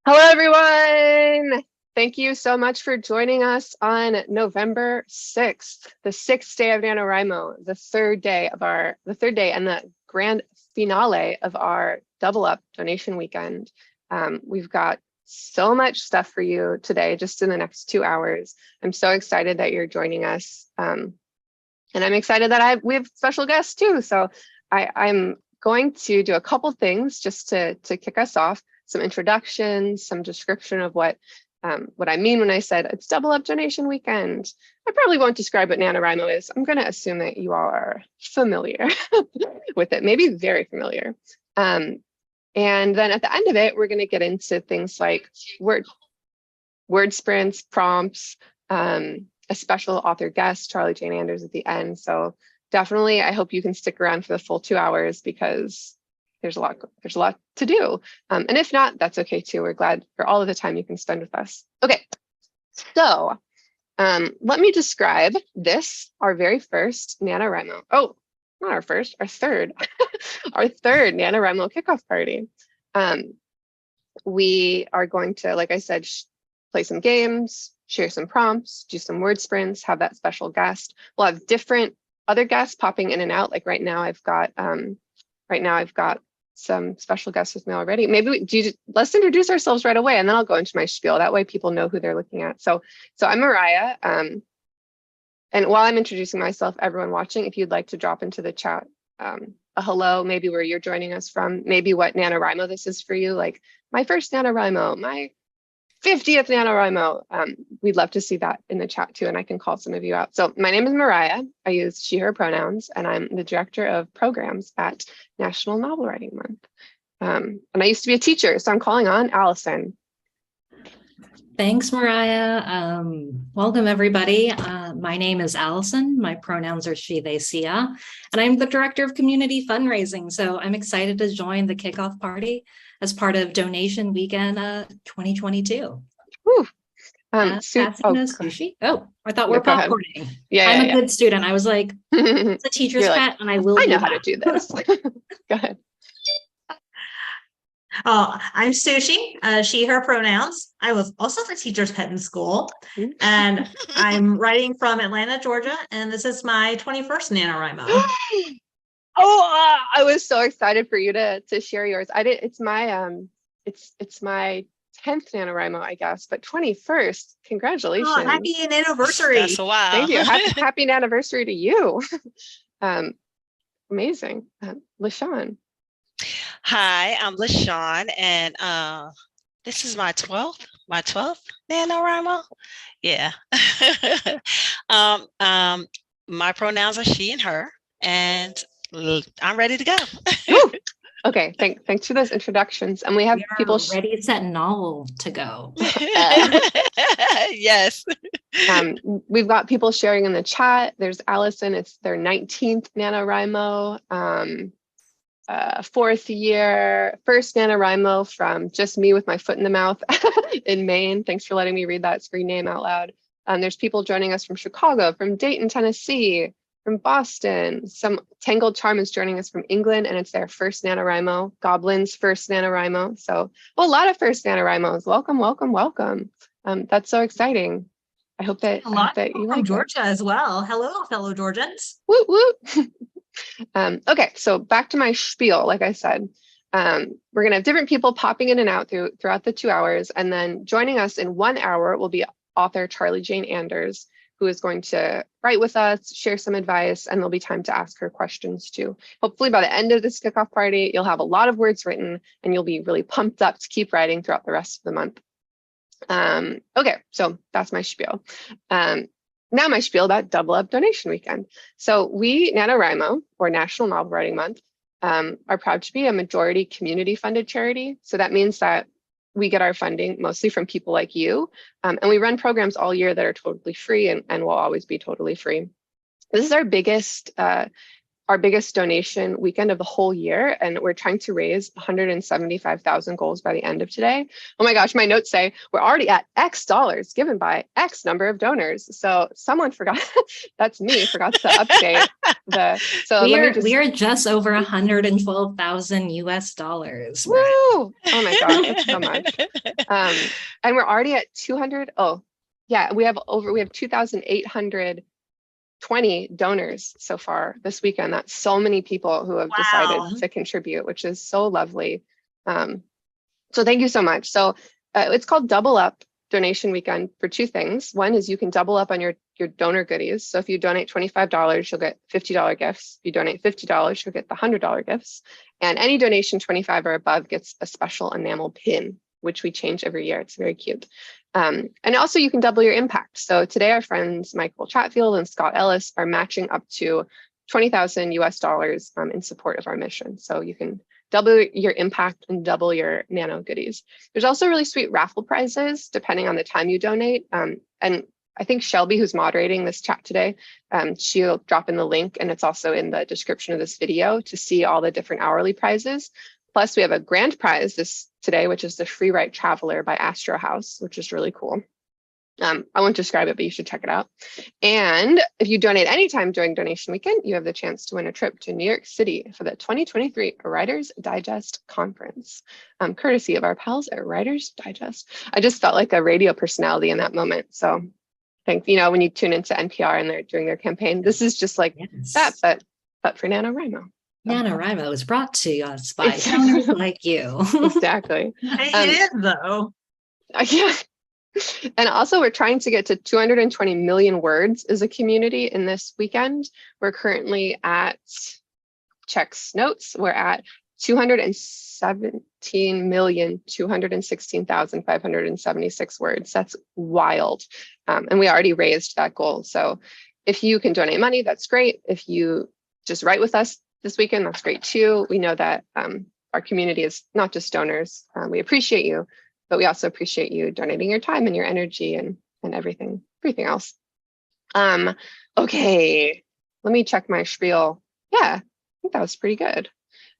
Hello, everyone. Thank you so much for joining us on November 6th, the 6th day of NaNoWriMo, the third day and the grand finale of our Double Up donation weekend. We've got so much stuff for you today, just in the next 2 hours. I'm so excited that you're joining us. And I'm excited that we have special guests too. So I'm going to do a couple things just to kick us off. Some introductions, some description of what I mean when I said it's Double Up donation weekend. I probably won't describe what NaNoWriMo is. I'm going to assume that you all are familiar with it, maybe very familiar. And then at the end of it, we're going to get into things like word sprints, prompts, a special author guest, Charlie Jane Anders, at the end. So definitely, I hope you can stick around for the full 2 hours because there's a lot to do. And if not, that's okay too. We're glad for all of the time you can spend with us. Okay, so let me describe this, our very first NaNoWriMo. Oh, not our first, our third, our third NaNoWriMo Kickoff Party. We are going to, like I said, play some games, share some prompts, do some word sprints, have that special guest. We'll have different other guests popping in and out. Like right now I've got some special guests with me already. Maybe let's introduce ourselves right away, and then I'll go into my spiel. That way people know who they're looking at. So I'm Mariah. And while I'm introducing myself, everyone watching, if you'd like to drop into the chat a hello, maybe where you're joining us from, maybe what NaNoWriMo this is for you, like my first NaNoWriMo, my 50th NaNoWriMo. We'd love to see that in the chat too, and I can call some of you out. So my name is Mariah. I use she, her pronouns, and I'm the director of programs at National Novel Writing Month. And I used to be a teacher, so I'm calling on Allison. Thanks, Mariah. Welcome, everybody. My name is Allison. My pronouns are she, they, sia, and I'm the director of community fundraising. So I'm excited to join the kickoff party as part of Donation Weekend 2022. Whew. Sushi. Oh, I thought we're popcorning. Yeah, I'm a good student. I was like, it's a teacher's pet, and I will. I know how to do this. Go ahead. Oh, I'm Sushi, she, her pronouns. I was also the teacher's pet in school, and I'm writing from Atlanta, Georgia, and this is my 21st NaNoWriMo. Oh, I was so excited for you to share yours. It's my it's my 10th NaNoWriMo, I guess, but 21st. Congratulations! Oh, happy anniversary! That's a while. Thank you. Happy anniversary to you. Amazing, LaShawn. Hi, I'm LaShawn, and this is my 12th NaNoWriMo. Yeah. My pronouns are she and her, and I'm ready to go. Okay, thanks for those introductions. And we have people ready, set, novel to go. Yes. We've got people sharing in the chat. There's Allison, it's their 19th NaNoWriMo. Fourth year, first NaNoWriMo from just me with my foot in the mouth in Maine. Thanks for letting me read that screen name out loud. There's people joining us from Chicago, from Dayton, Tennessee, from Boston. Some Tangled Charm is joining us from England, and it's their first NaNoWriMo. Goblin's first NaNoWriMo. So a lot of first NaNoWriMos. Welcome, welcome, welcome. That's so exciting. I hope that you like Georgia as well. Hello, fellow Georgians. Woot woot. Okay, so back to my spiel. Like I said, we're gonna have different people popping in and out throughout the 2 hours, and then joining us in 1 hour will be author Charlie Jane Anders, who is going to write with us, share some advice, and there'll be time to ask her questions too. Hopefully by the end of this kickoff party, you'll have a lot of words written and you'll be really pumped up to keep writing throughout the rest of the month. Okay, so that's my spiel. Now my spiel about Double Up donation weekend. So we, NaNoWriMo, or National Novel Writing Month, are proud to be a majority community funded charity. So that means that we get our funding mostly from people like you. And we run programs all year that are totally free and will always be totally free. This is our biggest our biggest donation weekend of the whole year, and we're trying to raise 175,000 goals by the end of today. Oh my gosh, my notes say we're already at X dollars given by X number of donors. So someone forgot, that's me, forgot to update the, so we are just over 112,000 US dollars. Woo! Oh my gosh, that's so much. And we're already at 200. Oh yeah, we have 2,820 donors so far this weekend. That's so many people who have decided to contribute, which is so lovely. So thank you so much. So it's called Double Up Donation Weekend for two things. One is you can double up on your donor goodies. So if you donate $25, you'll get $50 gifts. If you donate $50, you'll get the $100 gifts. And any donation 25 or above gets a special enamel pin, which we change every year. It's very cute. And also you can double your impact. So today our friends Michael Chatfield and Scott Ellis are matching up to 20,000 US dollars in support of our mission. So you can double your impact and double your nano goodies. There's also really sweet raffle prizes depending on the time you donate. And I think Shelby, who's moderating this chat today, she'll drop in the link, and it's also in the description of this video to see all the different hourly prizes. Plus, we have a grand prize today, which is the Free Write Traveler by Astro House, which is really cool. I won't describe it, but you should check it out. And if you donate anytime during donation weekend, you have the chance to win a trip to New York City for the 2023 Writers Digest Conference, courtesy of our pals at Writers Digest. I just felt like a radio personality in that moment. So thank you. When you tune into NPR and they're doing their campaign, this is just like that, but for NaNoWriMo. NaNoWriMo is brought to us by donors like you. Exactly. It is though. Yeah. And also we're trying to get to 220 million words as a community in this weekend. We're currently at, checks notes, we're at 217,216,576 words. That's wild. And we already raised that goal. So if you can donate money, that's great. If you just write with us this weekend, that's great too. We know that our community is not just donors. We appreciate you, but we also appreciate you donating your time and your energy and everything else. Okay, let me check my spiel. Yeah, I think that was pretty good.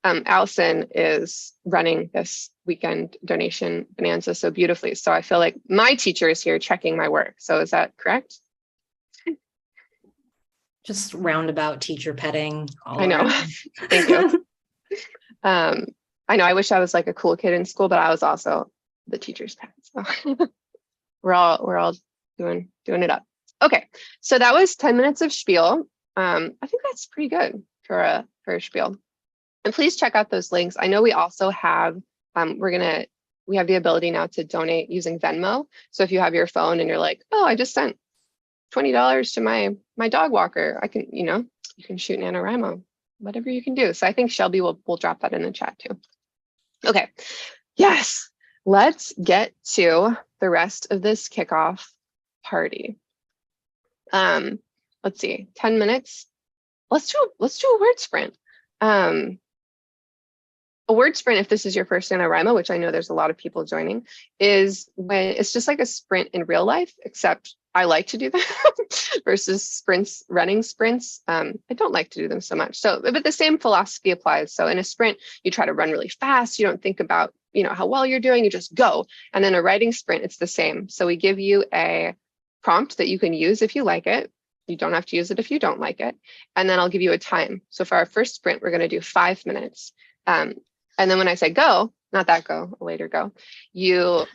Allison is running this weekend donation bonanza so beautifully. So I feel like my teacher is here checking my work. So is that correct? Just roundabout teacher petting. I know. Thank you. I know. I wish I was like a cool kid in school, but I was also the teacher's pet. So we're all doing it up. Okay, so that was 10 minutes of spiel. I think that's pretty good for a spiel. And please check out those links. I know we also have we have the ability now to donate using Venmo. So if you have your phone and you're like, oh, I just sent $20 to my dog walker, I can, you can shoot NaNoWriMo, whatever you can do. So I think Shelby will drop that in the chat too. Okay, yes, let's get to the rest of this kickoff party. Let's see, 10 minutes. Let's do a word sprint. A word sprint, if this is your first NaNoWriMo, which I know there's a lot of people joining, is when it's just like a sprint in real life, except I like to do that versus running sprints. I don't like to do them so much. So, but the same philosophy applies. So in a sprint, you try to run really fast. You don't think about, how well you're doing, you just go. And then a writing sprint, it's the same. So we give you a prompt that you can use if you like it. You don't have to use it if you don't like it. And then I'll give you a time. So for our first sprint, we're going to do 5 minutes. And then when I say go, not that go, a later go, you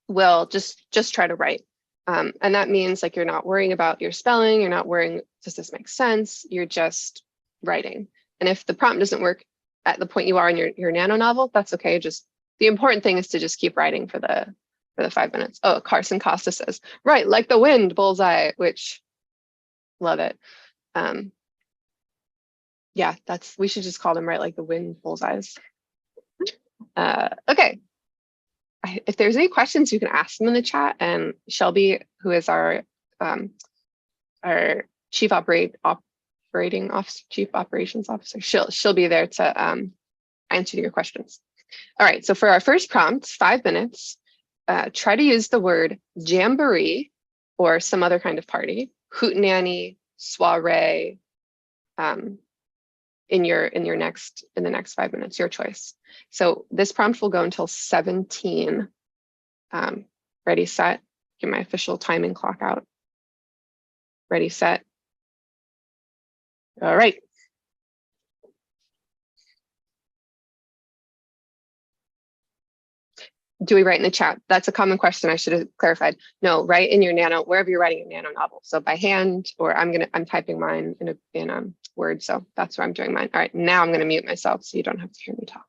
will just try to write. And that means like you're not worrying about your spelling, you're not worrying, does this make sense? You're just writing. And if the prompt doesn't work at the point you are in your nano novel, that's okay. Just the important thing is to just keep writing for the 5 minutes. Oh, Carson Costa says, right, like the wind, bullseye, which love it. Yeah, we should just call them right like the wind, bullseyes. Okay. If there's any questions, you can ask them in the chat, and Shelby, who is our chief operations officer, she'll be there to answer your questions. All right, so for our first prompt, 5 minutes, try to use the word jamboree or some other kind of party, hootenanny, soiree, in the next 5 minutes, your choice. So this prompt will go until 17. Ready, set, get my official timing clock out. Ready, set. All right. Do we write in the chat? That's a common question. I should have clarified. No, write in your Nano, wherever you're writing your Nano novel. So by hand, or I'm typing mine in Word. So that's where I'm doing mine. All right, now I'm gonna mute myself so you don't have to hear me talk.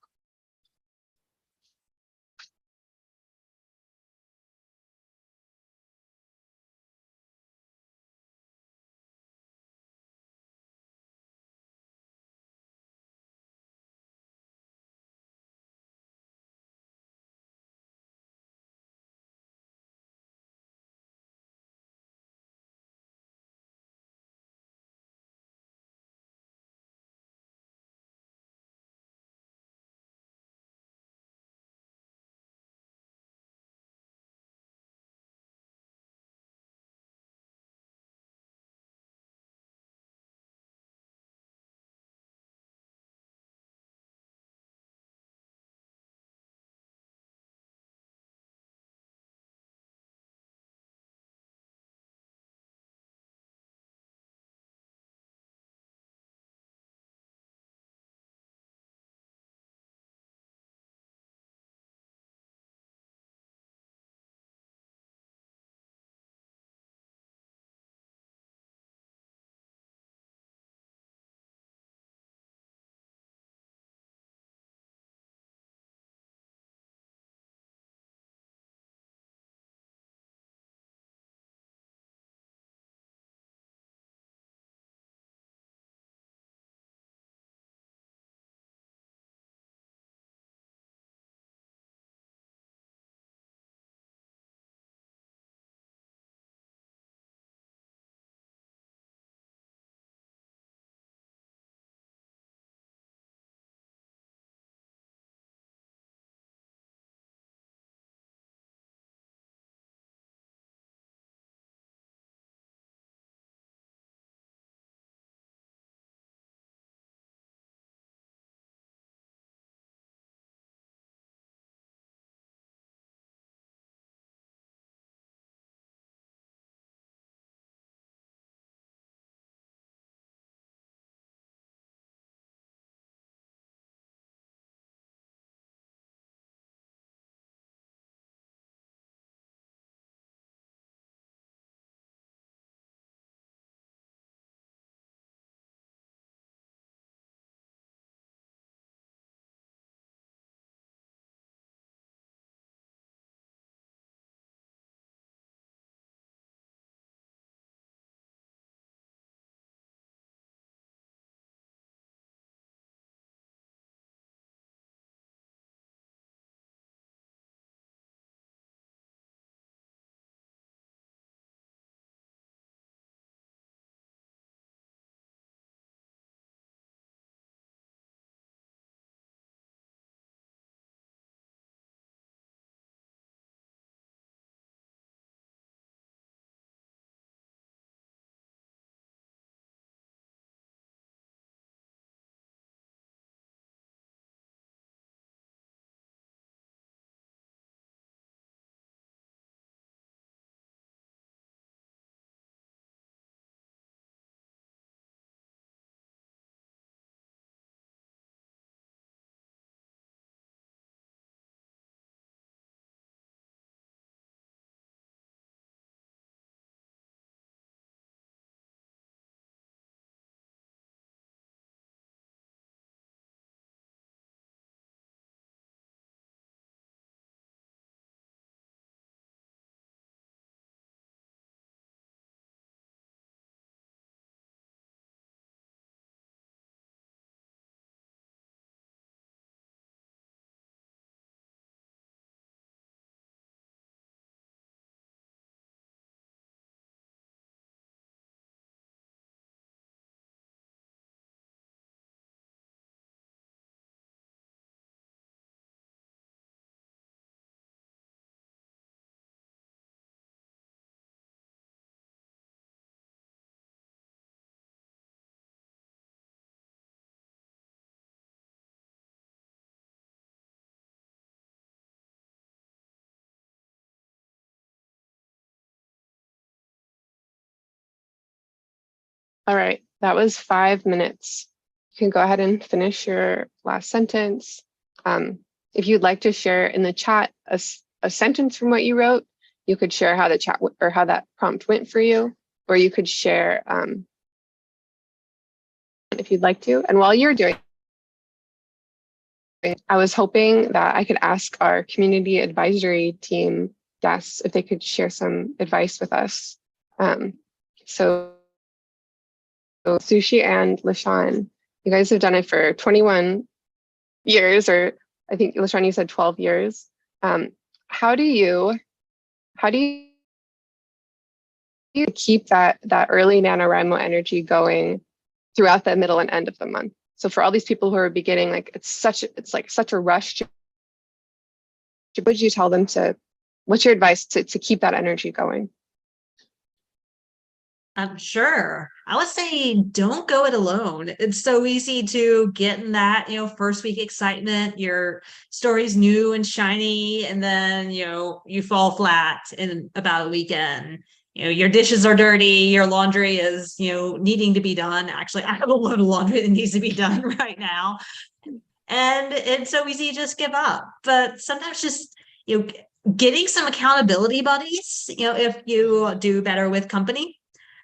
All right, that was 5 minutes. You can go ahead and finish your last sentence. If you'd like to share in the chat a sentence from what you wrote, you could share how the chat or how that prompt went for you, or you could share if you'd like to. And while you're doing it, I was hoping that I could ask our community advisory team guests if they could share some advice with us. So Sushi and LaShawn, you guys have done it for 21 years, or I think LaShawn, you said 12 years. How do you keep that early NaNoWriMo energy going throughout the middle and end of the month? So for all these people who are beginning, like it's like such a rush. What would you tell them what's your advice to keep that energy going? I'm sure. I would say don't go it alone. It's so easy to get in that, first week excitement, your story's new and shiny, and then, you fall flat in about a weekend. Your dishes are dirty, your laundry is, needing to be done. Actually, I have a load of laundry that needs to be done right now. And it's so easy to just give up. But sometimes just, getting some accountability buddies, if you do better with company,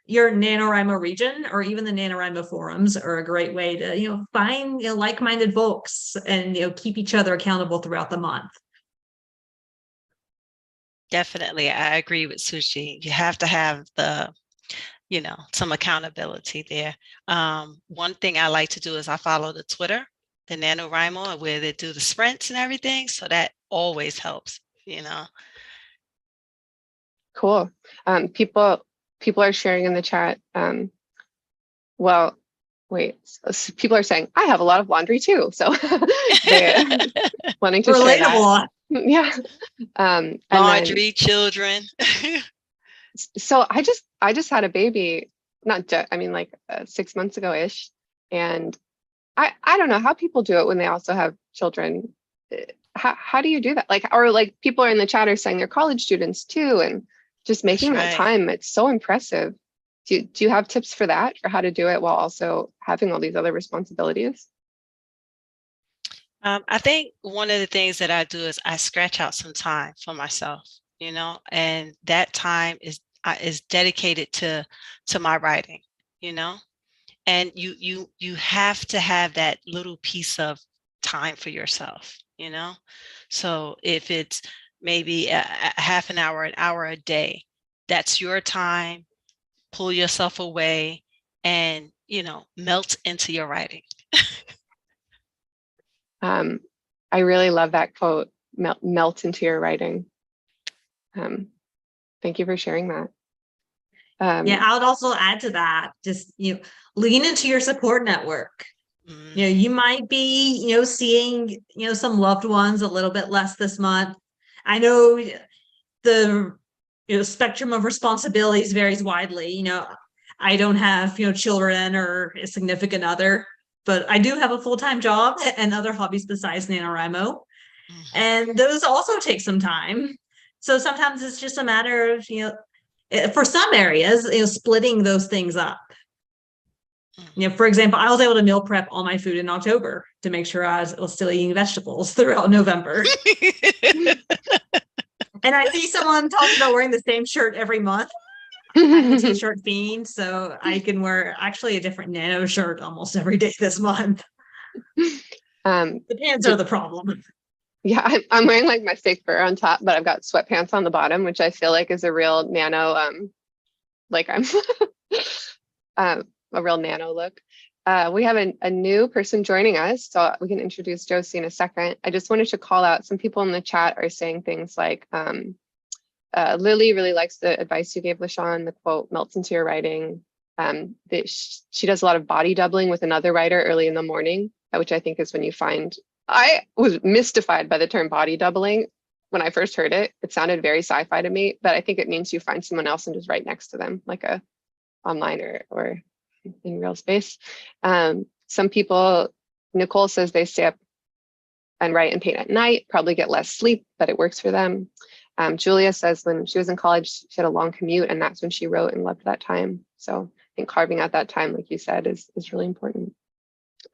your NaNoWriMo region or even the NaNoWriMo forums are a great way to, find like-minded folks and, keep each other accountable throughout the month. Definitely. I agree with Sushi. You have to have some accountability there. One thing I like to do is I follow the Twitter, the NaNoWriMo, where they do the sprints and everything. So that always helps, Cool. People are sharing in the chat. Well, wait, so people are saying, I have a lot of laundry too. So they're wanting to share that. Yeah. Laundry, children. So I just had a baby, like 6 months ago-ish. And I don't know how people do it when they also have children. How do you do that? Like people are in the chat are saying they're college students too. And just making that time, it's so impressive. Do you have tips for that, for how to do it while also having all these other responsibilities? I think one of the things that I do is I scratch out some time for myself, and that time is dedicated to my writing, and you have to have that little piece of time for yourself, So if it's maybe a half an hour a day, that's your time. Pull yourself away and, melt into your writing. I really love that quote, melt into your writing. Thank you for sharing that. Yeah, I would also add to that, just, lean into your support network. You might be, seeing, some loved ones a little bit less this month. I know the spectrum of responsibilities varies widely. I don't have, children or a significant other, but I do have a full-time job and other hobbies besides NaNoWriMo. And those also take some time. So sometimes it's just a matter of, for some areas, splitting those things up. For example, I was able to meal prep all my food in October to make sure I was still eating vegetables throughout November. And I see someone talking about wearing the same shirt every month. I'm a t-shirt fiend, so I can wear actually a different Nano shirt almost every day this month. The pants are the problem. Yeah, I'm wearing like my fake fur on top, but I've got sweatpants on the bottom, which I feel like is a real Nano, like I'm a real Nano look. We have a new person joining us, so we can introduce Josie in a second. I just wanted to call out, some people in the chat are saying things like, Lily really likes the advice you gave LaShawn, the quote, melts into your writing. She does a lot of body doubling with another writer early in the morning, which I think is when you find, I was mystified by the term body doubling when I first heard it. It sounded very sci-fi to me, but I think it means you find someone else and just write next to them, like a online or in real space. Some people, Nicole says they stay up and write and paint at night, probably get less sleep, but it works for them. Julia says when she was in college, she had a long commute and that's when she wrote and loved that time. So think carving out that time, like you said, is really important.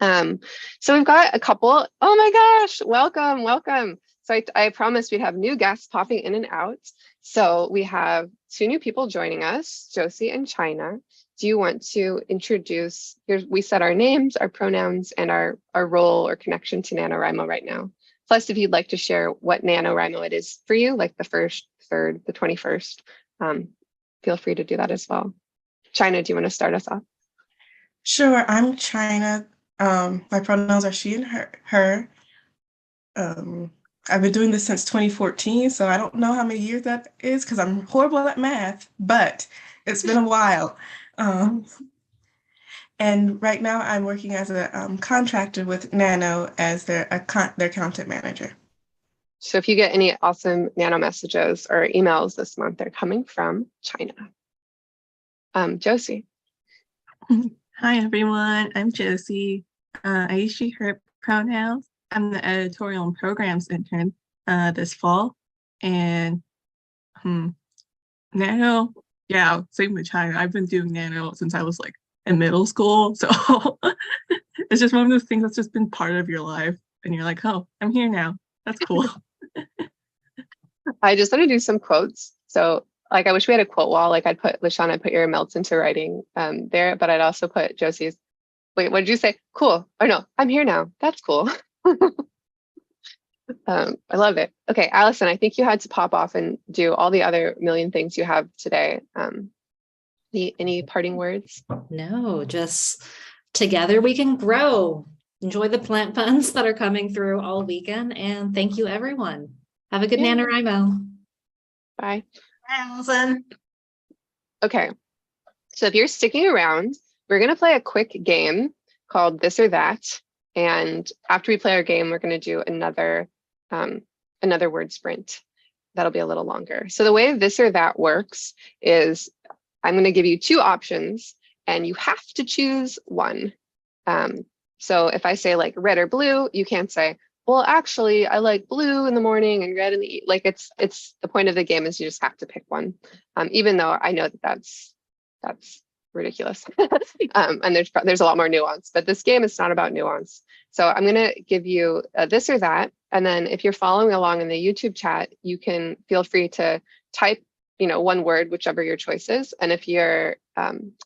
So we've got a couple. Oh my gosh, welcome. So I promised we'd have new guests popping in and out. So we have 2 new people joining us, Josie and China. Do you want to introduce, we said our names, our pronouns, and our role or connection to NaNoWriMo right now. Plus, if you'd like to share what NaNoWriMo it is for you, like the 1st, 3rd, the 21st, feel free to do that as well. China, do you want to start us off? Sure, I'm China. My pronouns are she and her. I've been doing this since 2014, so I don't know how many years that is because I'm horrible at math, but it's been a while. And right now I'm working as a contractor with Nano as their content manager. So if you get any awesome Nano messages or emails this month, they're coming from China. Josie. Hi, everyone. I'm Josie. I use she, her pronouns. I'm the editorial and programs intern this fall. And Nano, yeah, same with China. I've been doing Nano since I was like in middle school. So it's just one of those things that's just been part of your life. And you're like, oh, I'm here now. That's cool. I just want to do some quotes. So like, I wish we had a quote wall. Like I'd put, LaShawn, I'd put your melts into writing there, but I'd also put Josie's. Wait, what did you say? Cool. Oh no, I'm here now. That's cool. I love it. Okay, Allison, I think you had to pop off and do all the other million things you have today. Any parting words? No, just together we can grow. Enjoy the plant puns that are coming through all weekend. And thank you, everyone. Have a good NaNoWriMo. Bye. Allison. Okay, so if you're sticking around, we're going to play a quick game called This or That. And after we play our game, we're going to do another word sprint. That'll be a little longer. So the way This or That works is I'm going to give you 2 options and you have to choose one. So if I say like red or blue, you can't say, well, actually, I like blue in the morning and red in the like. It's the point of the game is you just have to pick one, even though I know that that's ridiculous. And there's a lot more nuance, but this game is not about nuance. So I'm going to give you this or that. And then if you're following along in the YouTube chat, you can feel free to type, one word, whichever your choice is. And if you're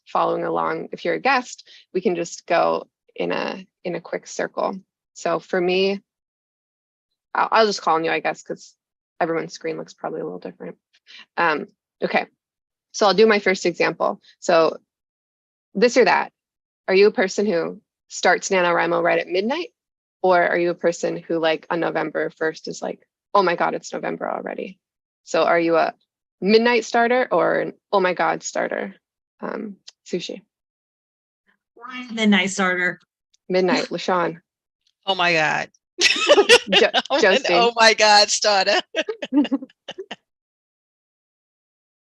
following along, if you're a guest, we can just go in a quick circle. So for me, I'll just call on you, I guess, because everyone's screen looks probably a little different. Okay, so I'll do my first example. So this or that, are you a person who starts NaNoWriMo right at midnight? Or are you a person who like on November 1st is like, oh my God, it's November already. So are you a midnight starter or an oh my God starter? Sushi. Midnight starter. Midnight, LaShawn. Oh my God. Josie. Oh my God, starter.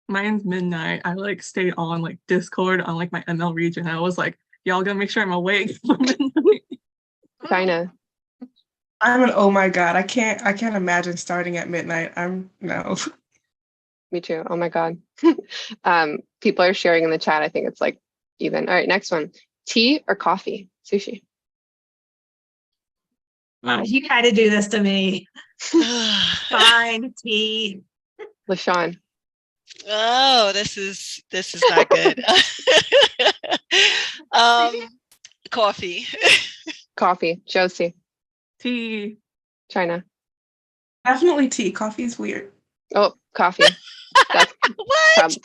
Mine's midnight. I like stayed on like Discord on like my ML region. I was like, y'all gonna make sure I'm awake for midnight. China. I'm an oh my God. I can't imagine starting at midnight. No. Me too. Oh my God. People are sharing in the chat. I think it's like even. All right, next one. Tea or coffee? Sushi. You had to do this to me. Fine, tea. LaShawn. Oh, this is not good. Coffee. Coffee. Josie. Tea. China. Definitely tea. Coffee is weird. Oh, coffee. That's What?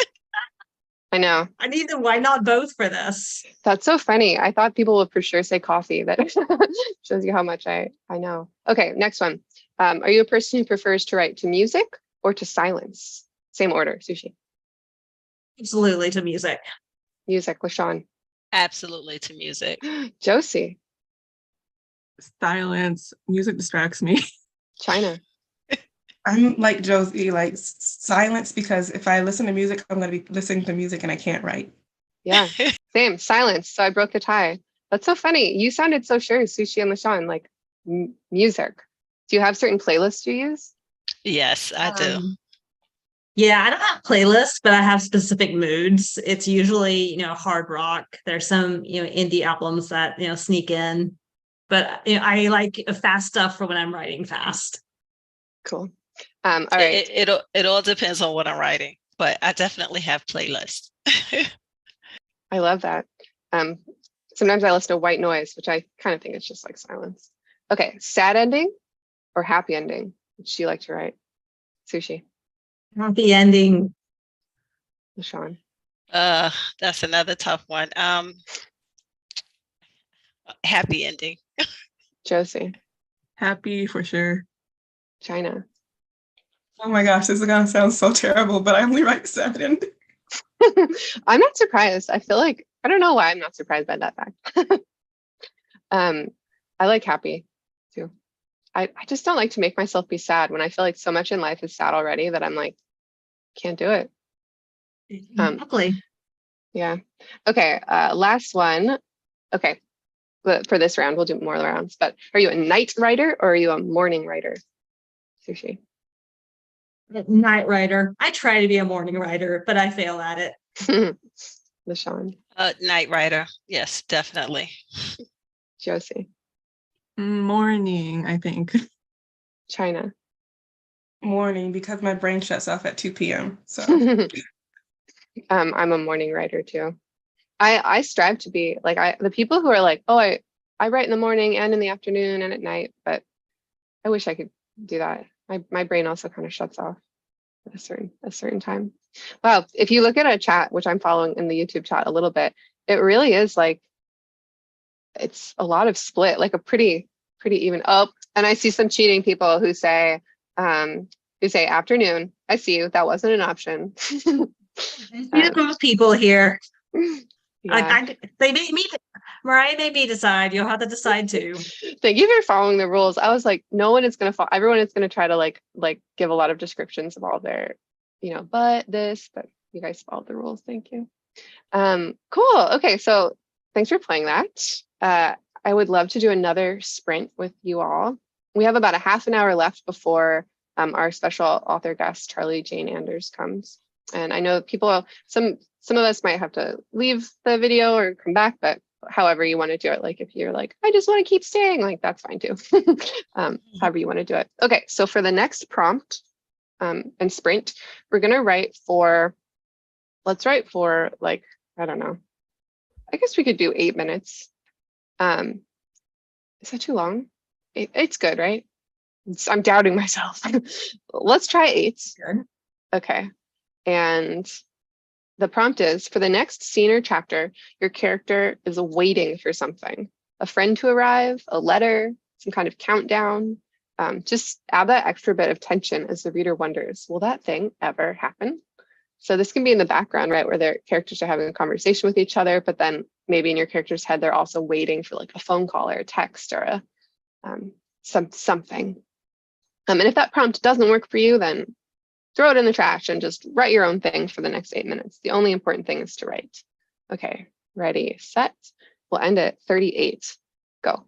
I know. I need to. Why not both for this? That's so funny. I thought people would for sure say coffee. That shows you how much I know. Okay, next one. Are you a person who prefers to write to music or to silence? Same order, Sushi. Absolutely to music. Music, LaShawn. Absolutely to music. Josie. Silence. Music distracts me. China. I'm like Josie, like silence, because if I listen to music, I'm going to be listening to music and I can't write. Yeah, same. Silence. So I broke the tie. That's so funny. You sounded so sure, Sushi and LaShawn, like music. Do you have certain playlists you use? Yes, I do. Yeah, I don't have playlists, but I have specific moods. It's usually, hard rock. There's some, indie albums that, sneak in. But I like fast stuff for when I'm writing fast. Cool. All right. It all depends on what I'm writing, but I definitely have playlists. I love that. Sometimes I listen to white noise, which I kind of think is just like silence. Okay, sad ending or happy ending? Would you like to write? Sushi. Happy ending. LaShawn. That's another tough one. Happy ending. Josie. Happy for sure. China. Oh my gosh, this is gonna sound so terrible, but I only write sad ending. I'm not surprised. I feel like, I don't know why I'm not surprised by that fact. I like happy too. I just don't like to make myself be sad when I feel like so much in life is sad already that I'm like, can't do it. Exactly. Yeah. Okay. Last one. Okay. But for this round, we'll do more rounds, but are you a night writer or are you a morning writer? Sushi. Night writer. I try to be a morning writer, but I fail at it. LaShawn. Night writer. Yes, definitely. Josie. Morning, I think. China. Morning, because my brain shuts off at 2 p.m. So I'm a morning writer too. I strive to be like the people who are like, oh, I write in the morning and in the afternoon and at night, but I wish I could do that. My brain also kind of shuts off at a certain time. Wow, if you look at a chat, which I'm following in the YouTube chat a little bit, it really is like it's a lot of split, like a pretty even. Oh, and I see some cheating people who say afternoon. I see you. That wasn't an option. Those people here. Yeah. They made me, Mariah made me decide. You'll have to decide too. Thank you for following the rules. I was like, no one is going to follow. Everyone is going to try to like give a lot of descriptions of all their, but you guys followed the rules. Thank you. Cool. Okay. So thanks for playing that. I would love to do another sprint with you all. We have about a half an hour left before our special author guest, Charlie Jane Anders, comes. And I know some of us might have to leave the video or come back, but however you want to do it, like if you're like, I just want to keep staying, like that's fine too. However you want to do it. Okay, so for the next prompt and sprint, we're gonna let's write for like, I don't know. I guess we could do 8 minutes. Is that too long? It's good, right? I'm doubting myself. Let's try 8. Good. Okay. And the prompt is, for the next scene or chapter, your character is waiting for something, a friend to arrive, a letter, some kind of countdown. Just add that extra bit of tension as the reader wonders, will that thing ever happen? So this can be in the background, right, where their characters are having a conversation with each other, but then maybe in your character's head, they're also waiting for like a phone call or a text or something. And if that prompt doesn't work for you, then throw it in the trash and just write your own thing for the next 8 minutes. The only important thing is to write. Okay, ready, set. We'll end at 38. Go.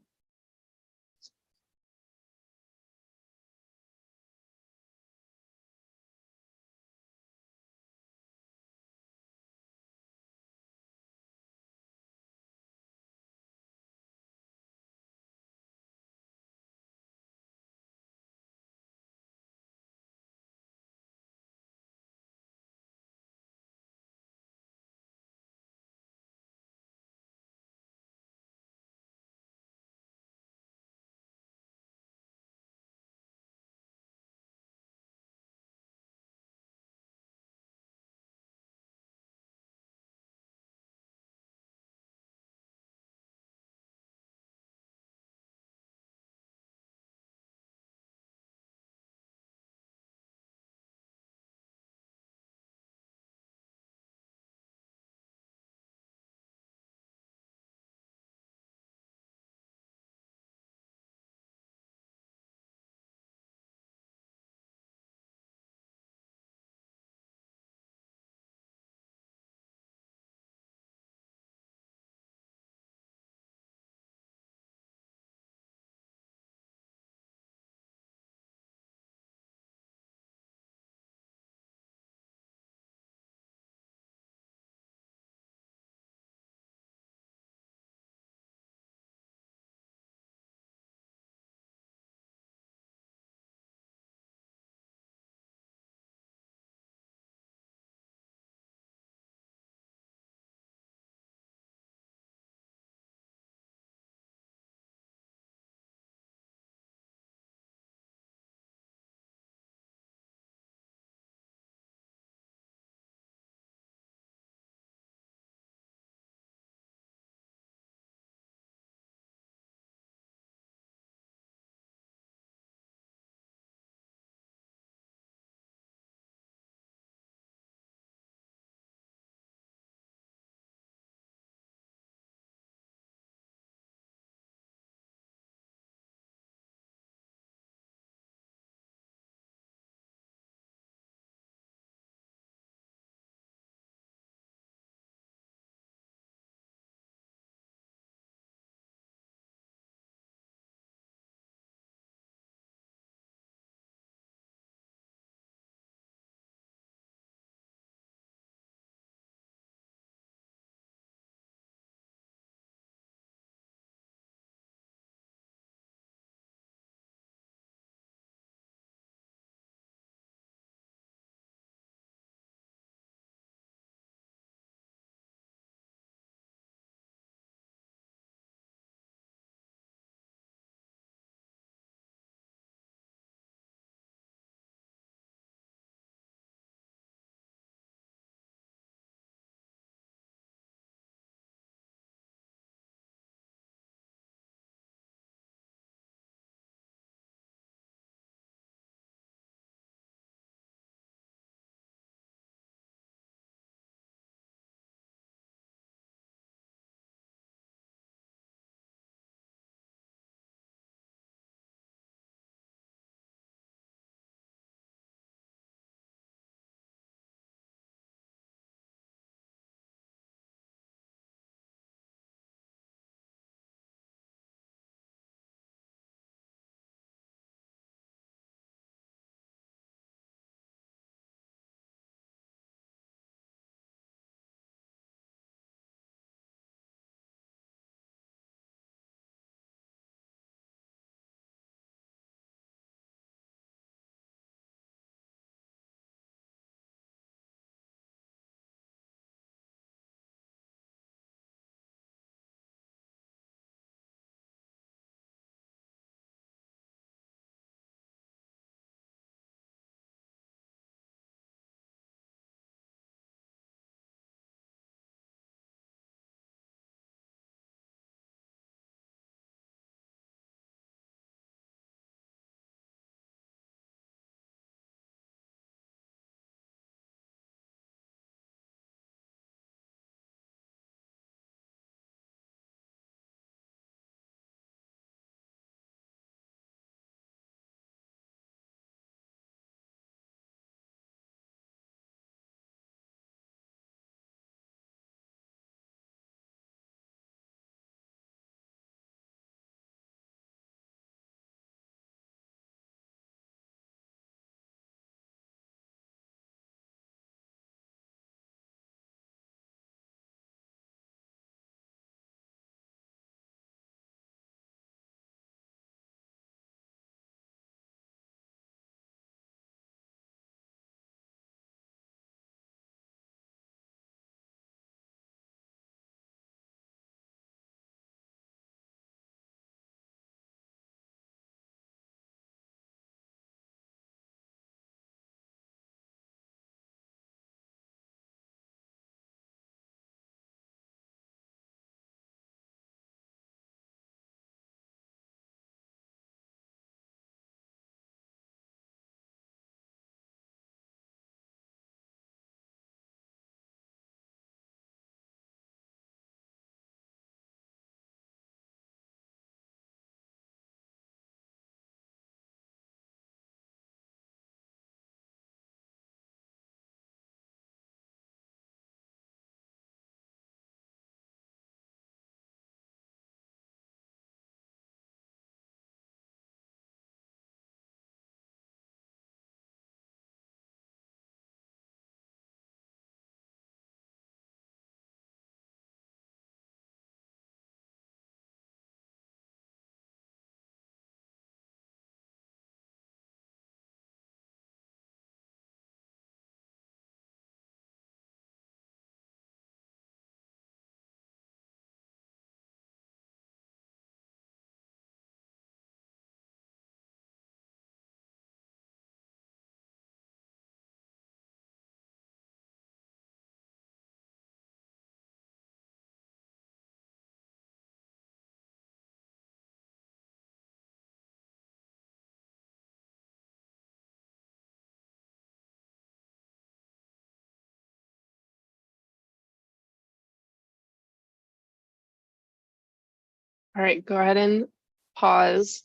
All right, go ahead and pause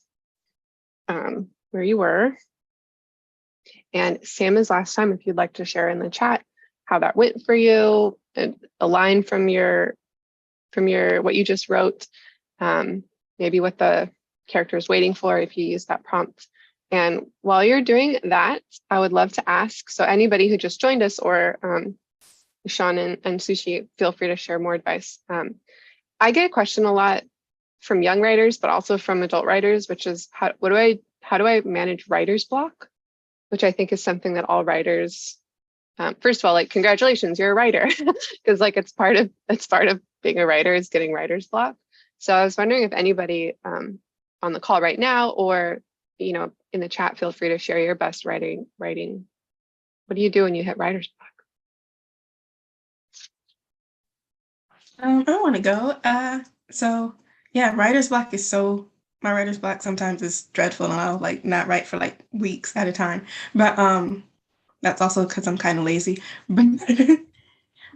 where you were. And same as last time, if you'd like to share in the chat how that went for you, and a line from your what you just wrote, maybe what the character is waiting for if you use that prompt. And while you're doing that, I would love to ask, so anybody who just joined us, or Sean and Sushi, feel free to share more advice. I get a question a lot from young writers, but also from adult writers, which is how do I manage writer's block? Which I think is something that all writers, first of all, like, congratulations, you're a writer, because like it's part of being a writer is getting writer's block. So I was wondering if anybody on the call right now, or in the chat, feel free to share your best writing. What do you do when you hit writer's block? I want to go. So yeah, writer's block is my writer's block sometimes is dreadful, and I'll like not write for like weeks at a time. But that's also because I'm kind of lazy. But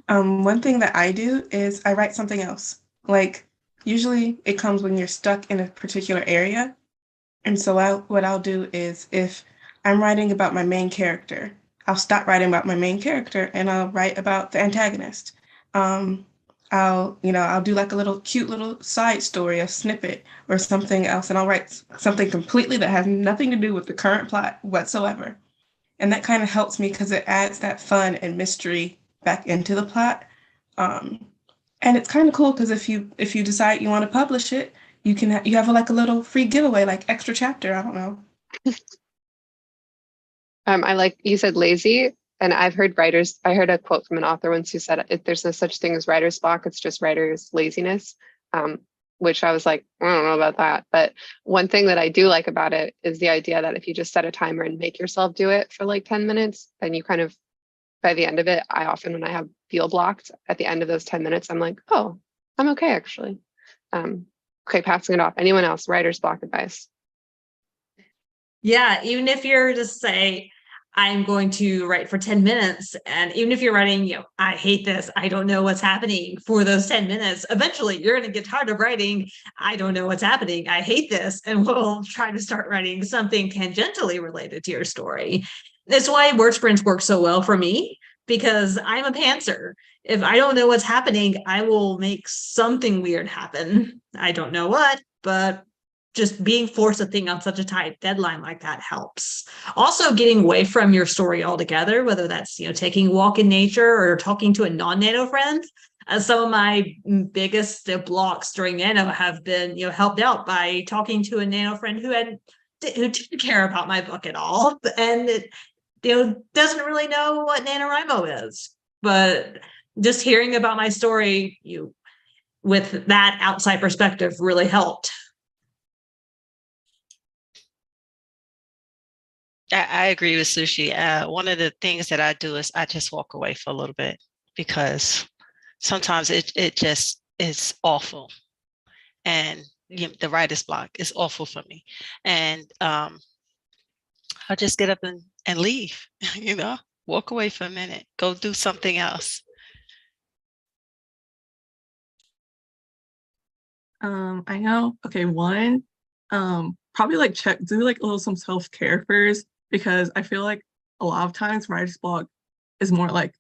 one thing that I do is I write something else. Like usually it comes when you're stuck in a particular area. And so what I'll do is, if I'm writing about my main character, I'll stop writing about my main character and I'll write about the antagonist. I'll do like a cute little side story, a snippet or something else, and I'll write something completely that has nothing to do with the current plot whatsoever. And that kind of helps me because it adds that fun and mystery back into the plot. And it's kind of cool because if you decide you want to publish it, you have like a little free giveaway, like extra chapter. I don't know. I like you said lazy, and I heard a quote from an author once who said, if there's no such thing as writer's block, it's just writer's laziness, which I was like, I don't know about that. But one thing that I do like about it is the idea that if you just set a timer and make yourself do it for like 10 minutes, then you kind of, by the end of it, I often, when I feel blocked at the end of those 10 minutes, I'm like, oh, I'm okay, actually. Okay, passing it off. Anyone else? Writer's block advice? Yeah, even if you're just say, I'm going to write for 10 minutes, and even if you're writing, I hate this, I don't know what's happening for those 10 minutes, eventually you're going to get tired of writing, I don't know what's happening, I hate this, and we'll try to start writing something tangentially related to your story. That's why word sprints work so well for me, because I'm a pantser. If I don't know what's happening, I will make something weird happen. I don't know what, but just being forced to think on such a tight deadline like that helps. Also, getting away from your story altogether, whether that's taking a walk in nature or talking to a non-Nano friend. Some of my biggest blocks during Nano have been helped out by talking to a Nano friend who didn't care about my book at all, and doesn't really know what NaNoWriMo is, but just hearing about my story with that outside perspective really helped. I agree with Sushi. One of the things that I do is I just walk away for a little bit, because sometimes it just is awful, and the writer's block is awful for me, and I'll just get up and leave. Walk away for a minute, go do something else. I know. Okay, one, probably like do like a little some self-care first, because I feel like a lot of times writer's block is more like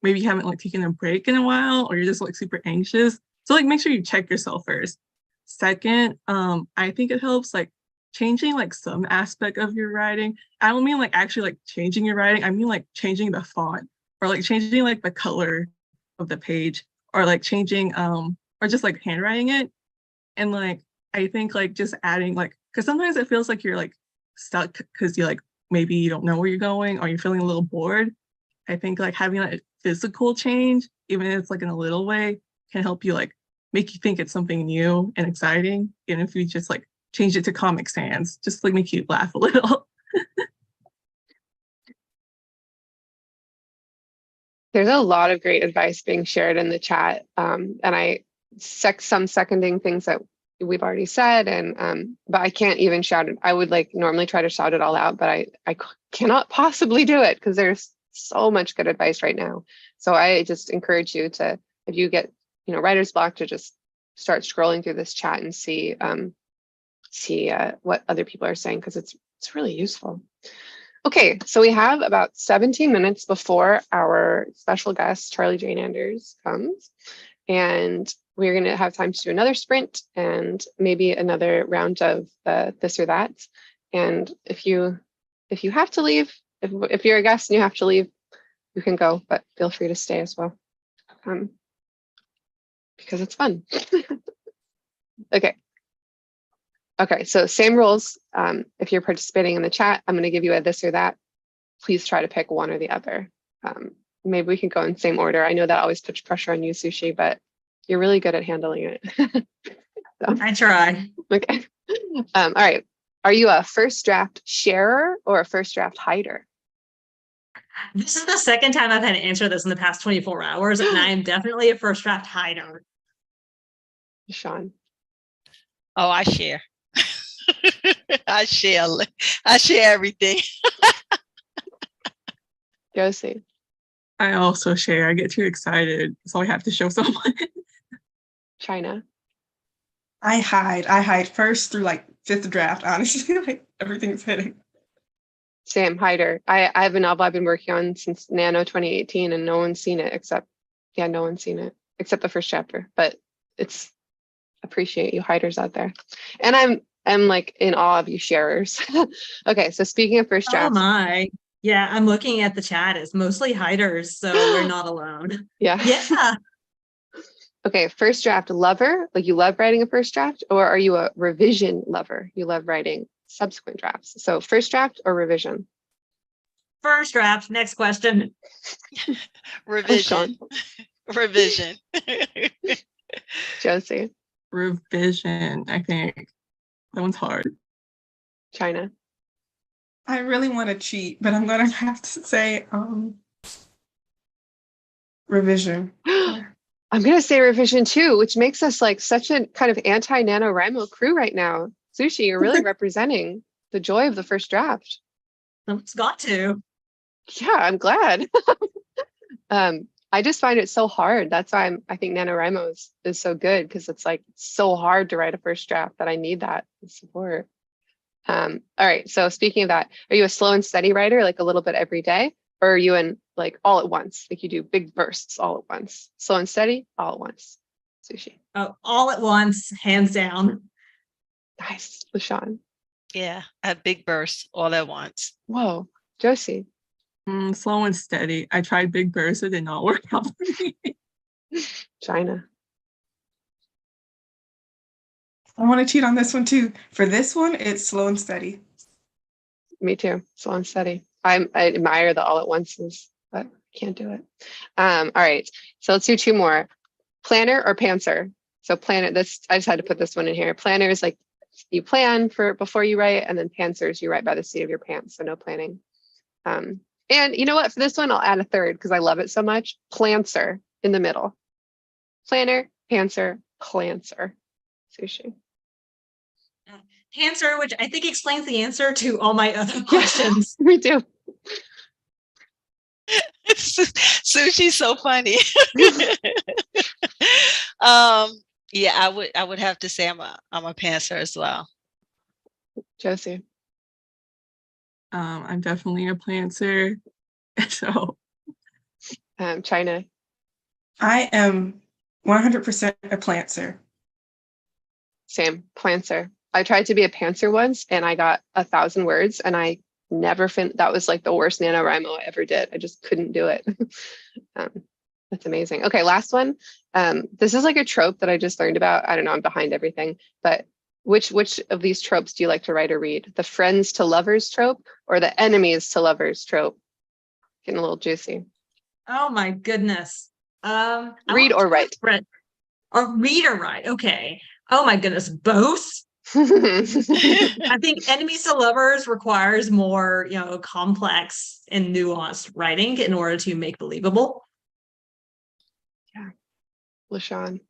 maybe you haven't like taken a break in a while, or you're just like super anxious. So like make sure you check yourself first. Second, I think it helps like changing like some aspect of your writing. I don't mean like actually like changing your writing. I mean like changing the font, or like changing like the color of the page, or like changing or just like handwriting it. And like I think like just adding like, because sometimes it feels like you're like stuck because you like maybe you don't know where you're going, or you're feeling a little bored. I think like having a physical change, even if it's like in a little way, can help you like make you think it's something new and exciting. And if you just like change it to Comic Sans, just like make you laugh a little. There's a lot of great advice being shared in the chat, and I some seconding things that we've already said, and but I can't even shout it. I would like normally try to shout it all out, but I cannot possibly do it because there's so much good advice right now. So I just encourage you to, if you get writer's block, to just start scrolling through this chat and see what other people are saying, because it's really useful. Okay, so we have about 17 minutes before our special guest, Charlie Jane Anders, comes. And we're going to have time to do another sprint and maybe another round of this or that. And if you have to leave, if you're a guest and you have to leave, you can go, but feel free to stay as well, because it's fun. Okay, so same rules. If you're participating in the chat, I'm going to give you a this or that. Please try to pick one or the other. Maybe we can go in same order. I know that always puts pressure on you, Sushi, but you're really good at handling it. So, I try. okay. All right. Are you a first draft sharer or a first draft hider? This is the second time I've had to answer this in the past 24 hours, and I am definitely a first draft hider. Sean? Oh, I share. I share everything. Josie? I also share. I get too excited, so I have to show someone. China? I hide first through like 5th draft, honestly. Like everything's hitting. Same, hider. I have a novel I've been working on since Nano 2018, and no one's seen it except the first chapter. But it's appreciate you hiders out there. And I'm like in awe of you sharers. Okay, so speaking of first drafts. Oh my. Yeah, I'm looking at the chat. It's mostly hiders, so we're not alone. Yeah. Yeah. Okay, first draft lover, like you love writing a first draft, or are you a revision lover? You love writing subsequent drafts. So first draft or revision? First draft. Next question. Revision. Revision. Josie? Revision, I think. That one's hard. China? I really want to cheat, but I'm going to have to say revision. I'm going to say revision too, which makes us like such a kind of anti-NaNoWriMo crew right now. Sushi, you're really representing the joy of the first draft. Someone's got to. Yeah, I'm glad. I just find it so hard. That's why I think NaNoWriMo is so good, because it's like so hard to write a first draft that I need that support. All right, so speaking of that, are you a slow and steady writer, like a little bit every day? Or are you in like all at once, like you do big bursts all at once? Slow and steady, all at once. Sushi? Oh, all at once, hands down. Nice. LaShawn? Yeah, a big burst all at once. Whoa. Josie? Slow and steady. I tried big bursts, it did not work out for me. China? I want to cheat on this one too. For this one, it's slow and steady. Me too. Slow and steady. I admire the all at onces, but can't do it. All right. So let's do 2 more. Planner or pantser? So planner, I just had to put this one in here. Planner is like you plan for before you write, and then pantsers, you write by the seat of your pants. So no planning. And you know what? For this one, I'll add a third because I love it so much. Plancer in the middle. Planner, pantser, plancer. Sushi? Answer, which I think explains the answer to all my other questions. Me too. Sushi's so funny. Yeah, I would have to say I'm a pantser as well. Josie? I'm definitely a planter. So China? I am 100% a plantser. Same, planter. I tried to be a pantser once and I got 1,000 words and I never that was like the worst NaNoWriMo I ever did. I just couldn't do it. That's amazing. Okay, last one. This is like a trope that I just learned about. I don't know, I'm behind everything, but which of these tropes do you like to write or read? The friends to lovers trope or the enemies to lovers trope? Getting a little juicy. Oh my goodness. Read or write? Or read or write. Okay. Oh my goodness. Both. I think enemies to lovers requires more, complex and nuanced writing in order to make believable. Yeah. LaShawn?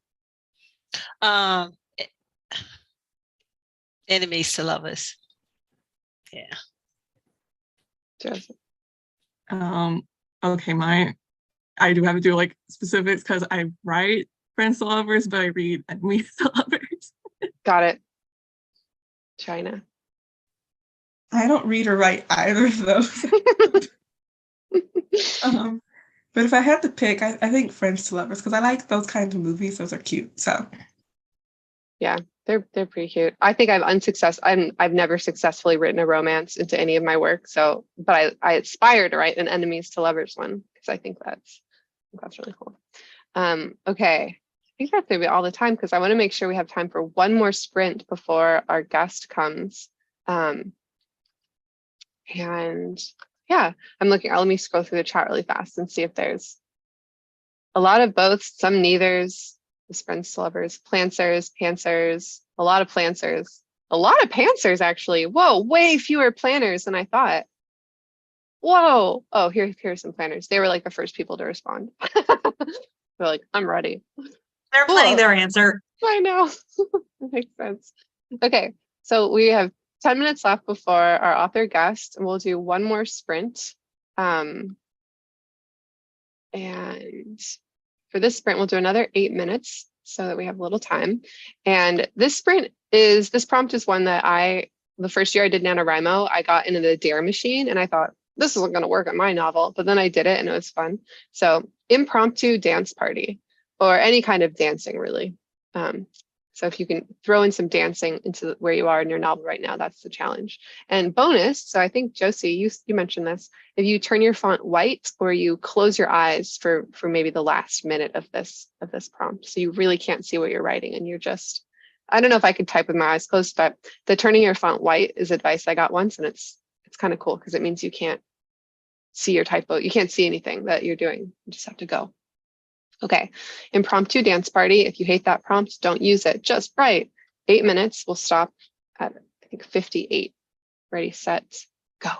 Enemies to lovers. Yeah. Joseph? Okay, I do have to do like specifics because I write Friends to Lovers, but I read Enemies to Lovers. Got it. China. I don't read or write either of those. But if I had to pick, I think Friends to Lovers, because I like those kinds of movies. Those are cute. So Yeah, they're pretty cute. I think I've never successfully written a romance into any of my work. So, but I aspire to write an enemies to lovers one because I think that's really cool. Okay, I think that's gonna be all the time because I want to make sure we have time for one more sprint before our guest comes. And yeah, I'm looking. Let me scroll through the chat really fast and see if there's a lot of both, some neithers. This Friends to Lovers, Plancers, Pantsers, a lot of Plancers, a lot of Pantsers actually. Whoa, way fewer planners than I thought. Whoa. Oh, here's some planners. They were like the first people to respond. They're like, I'm ready. They're planning their answer. I know. That makes sense. Okay, so we have 10 minutes left before our author guest, and we'll do one more sprint. And for this sprint, we'll do another 8 minutes so that we have a little time. And this prompt is one that the first year I did NaNoWriMo, I got into the Dare machine and I thought, this isn't going to work on my novel, but then I did it and it was fun. So impromptu dance party, or any kind of dancing really. So if you can throw in some dancing into where you are in your novel right now, that's the challenge. And bonus, so I think Josie, you mentioned this, if you turn your font white or you close your eyes for maybe the last minute of this prompt, so you really can't see what you're writing and you're just, I don't know if I could type with my eyes closed, but the turning your font white is advice I got once, and it's kind of cool because it means you can't see your typo, you can't see anything that you're doing, you just have to go. Okay, impromptu dance party. If you hate that prompt, don't use it. Just write. 8 minutes. We'll stop at, I think, 58. Ready, set, go.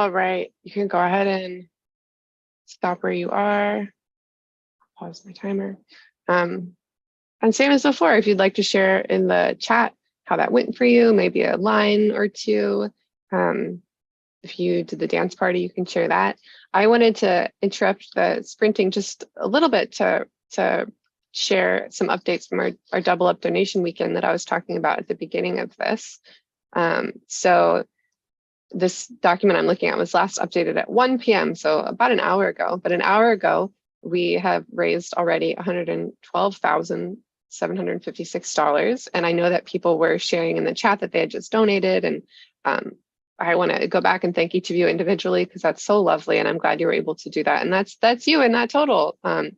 All right, you can go ahead and stop where you are. Pause my timer. And same as before, if you'd like to share in the chat how that went for you, maybe a line or two. If you did the dance party, you can share that. I wanted to interrupt the sprinting just a little bit to share some updates from our double up donation weekend that I was talking about at the beginning of this. So this document I'm looking at was last updated at 1 p.m. So about an hour ago, but an hour ago, we have raised already $112,756. And I know that people were sharing in the chat that they had just donated. And I want to go back and thank each of you individually because that's so lovely. And I'm glad you were able to do that. And that's you in that total. And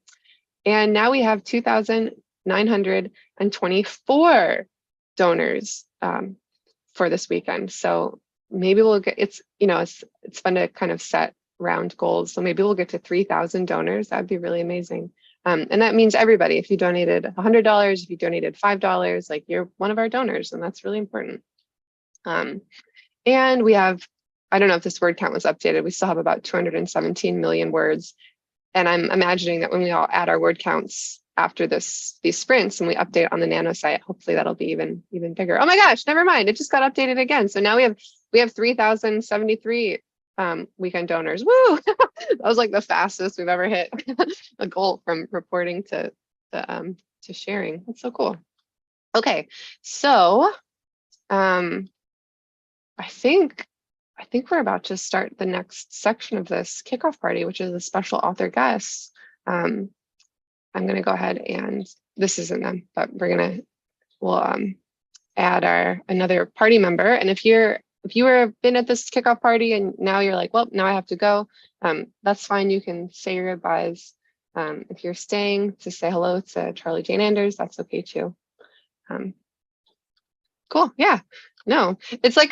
now we have 2,924 donors for this weekend. So maybe we'll get, it's fun to kind of set round goals. So maybe we'll get to 3,000 donors. That'd be really amazing. And that means everybody, if you donated $100, if you donated $5, like you're one of our donors, and that's really important. And we have, I don't know if this word count was updated. We still have about 217 million words. And I'm imagining that when we all add our word counts after these sprints and we update on the Nano site, hopefully that'll be even bigger. Oh my gosh, never mind. It just got updated again. So now we have 3,073 weekend donors. Woo! That was like the fastest we've ever hit a goal from reporting to sharing. That's so cool. Okay, so I think we're about to start the next section of this kickoff party, which is a special author guest. I'm going to go ahead and this isn't them, but we'll add another party member. And if you were been at this kickoff party and now you're like, well, now I have to go, that's fine. You can say your goodbyes. If you're staying to say hello to Charlie Jane Anders, that's okay too. Cool. Yeah. No, it's like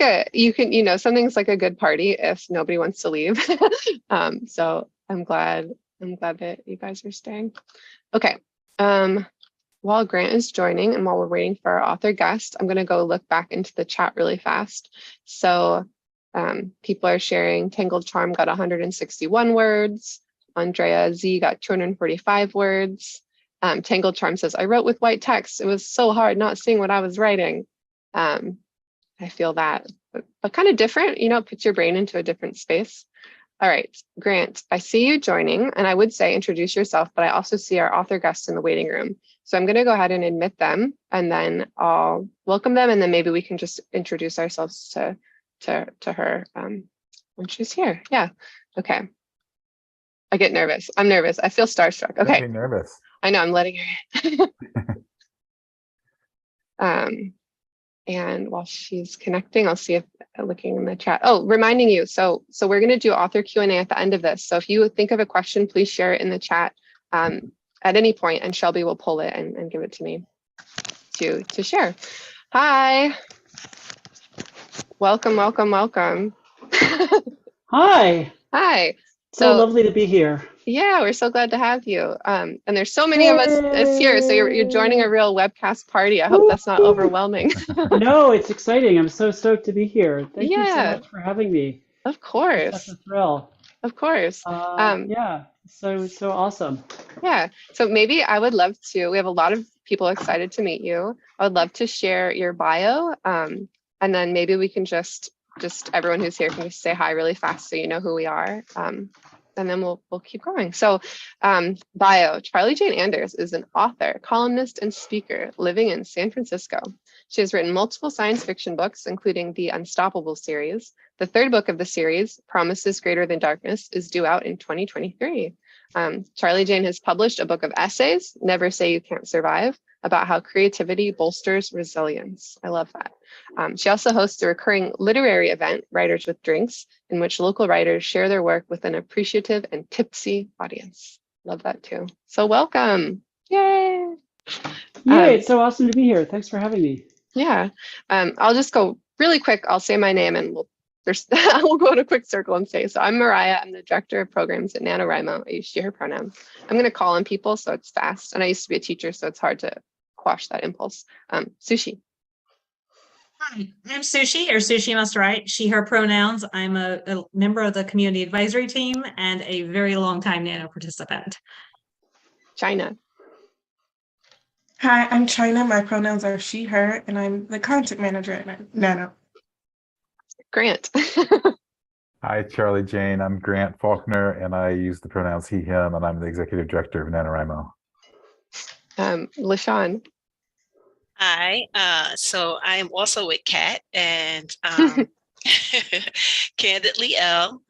something's like a good party if nobody wants to leave. So I'm glad that you guys are staying. Okay. While Grant is joining and while we're waiting for our author guest, I'm going to go look back into the chat really fast. So people are sharing Tangled Charm got 161 words. Andrea Z got 245 words. Tangled Charm says, I wrote with white text. It was so hard not seeing what I was writing. I feel that, but kind of different, puts your brain into a different space. All right, Grant, I see you joining, and I would say introduce yourself, but I also see our author guests in the waiting room. So I'm going to go ahead and admit them, and then I'll welcome them, and then maybe we can just introduce ourselves to her when she's here. Yeah, okay. I get nervous. I'm nervous. I feel starstruck. Okay. Don't be nervous. I know, I'm letting her in. And while she's connecting, I'll see if looking in the chat. Oh, reminding you. So we're going to do author Q&A at the end of this. So if you think of a question, please share it in the chat at any point, and Shelby will pull it and give it to me to share. Hi. Welcome. Hi. Hi. So lovely to be here. Yeah, we're so glad to have you. And there's so many of us here, so you're joining a real webcast party. I hope that's not overwhelming. No, it's exciting. I'm so stoked to be here. Thank you so Yeah. much for having me. Of course. It's such a thrill. Of course. Yeah, so awesome. Yeah, so maybe I would love to, we have a lot of people excited to meet you. I would love to share your bio, and then maybe we can just everyone who's here can just say hi really fast so you know who we are. And then we'll keep going. So bio, Charlie Jane Anders is an author, columnist, and speaker living in San Francisco. She has written multiple science fiction books, including the Unstoppable series. The third book of the series, Promises Greater Than Darkness, is due out in 2023. Charlie Jane has published a book of essays, Never Say You Can't Survive, about how creativity bolsters resilience. I love that. She also hosts a recurring literary event, Writers with Drinks, in which local writers share their work with an appreciative and tipsy audience. Love that too. So welcome. Yay. Yay, it's so awesome to be here. Thanks for having me. Yeah. I'll just go really quick. I'll say my name and we'll go in a quick circle and say, so I'm Mariah. I'm the director of programs at NaNoWriMo. I use she, her pronouns. I'm going to call on people, so it's fast. And I used to be a teacher, so it's hard to quash that impulse. Sushi. Hi, Hi, I'm Sushi, or Sushi Must Write, she, her pronouns. I'm a member of the community advisory team and a very long time Nano participant. China. Hi, I'm China. My pronouns are she, her, and I'm the content manager at Nano. Grant. Hi, Charlie Jane. I'm Grant Faulkner, and I use the pronouns he, him, and I'm the executive director of NaNoWriMo. LaShawn. Hi, so I am also with Kat and Candidly L.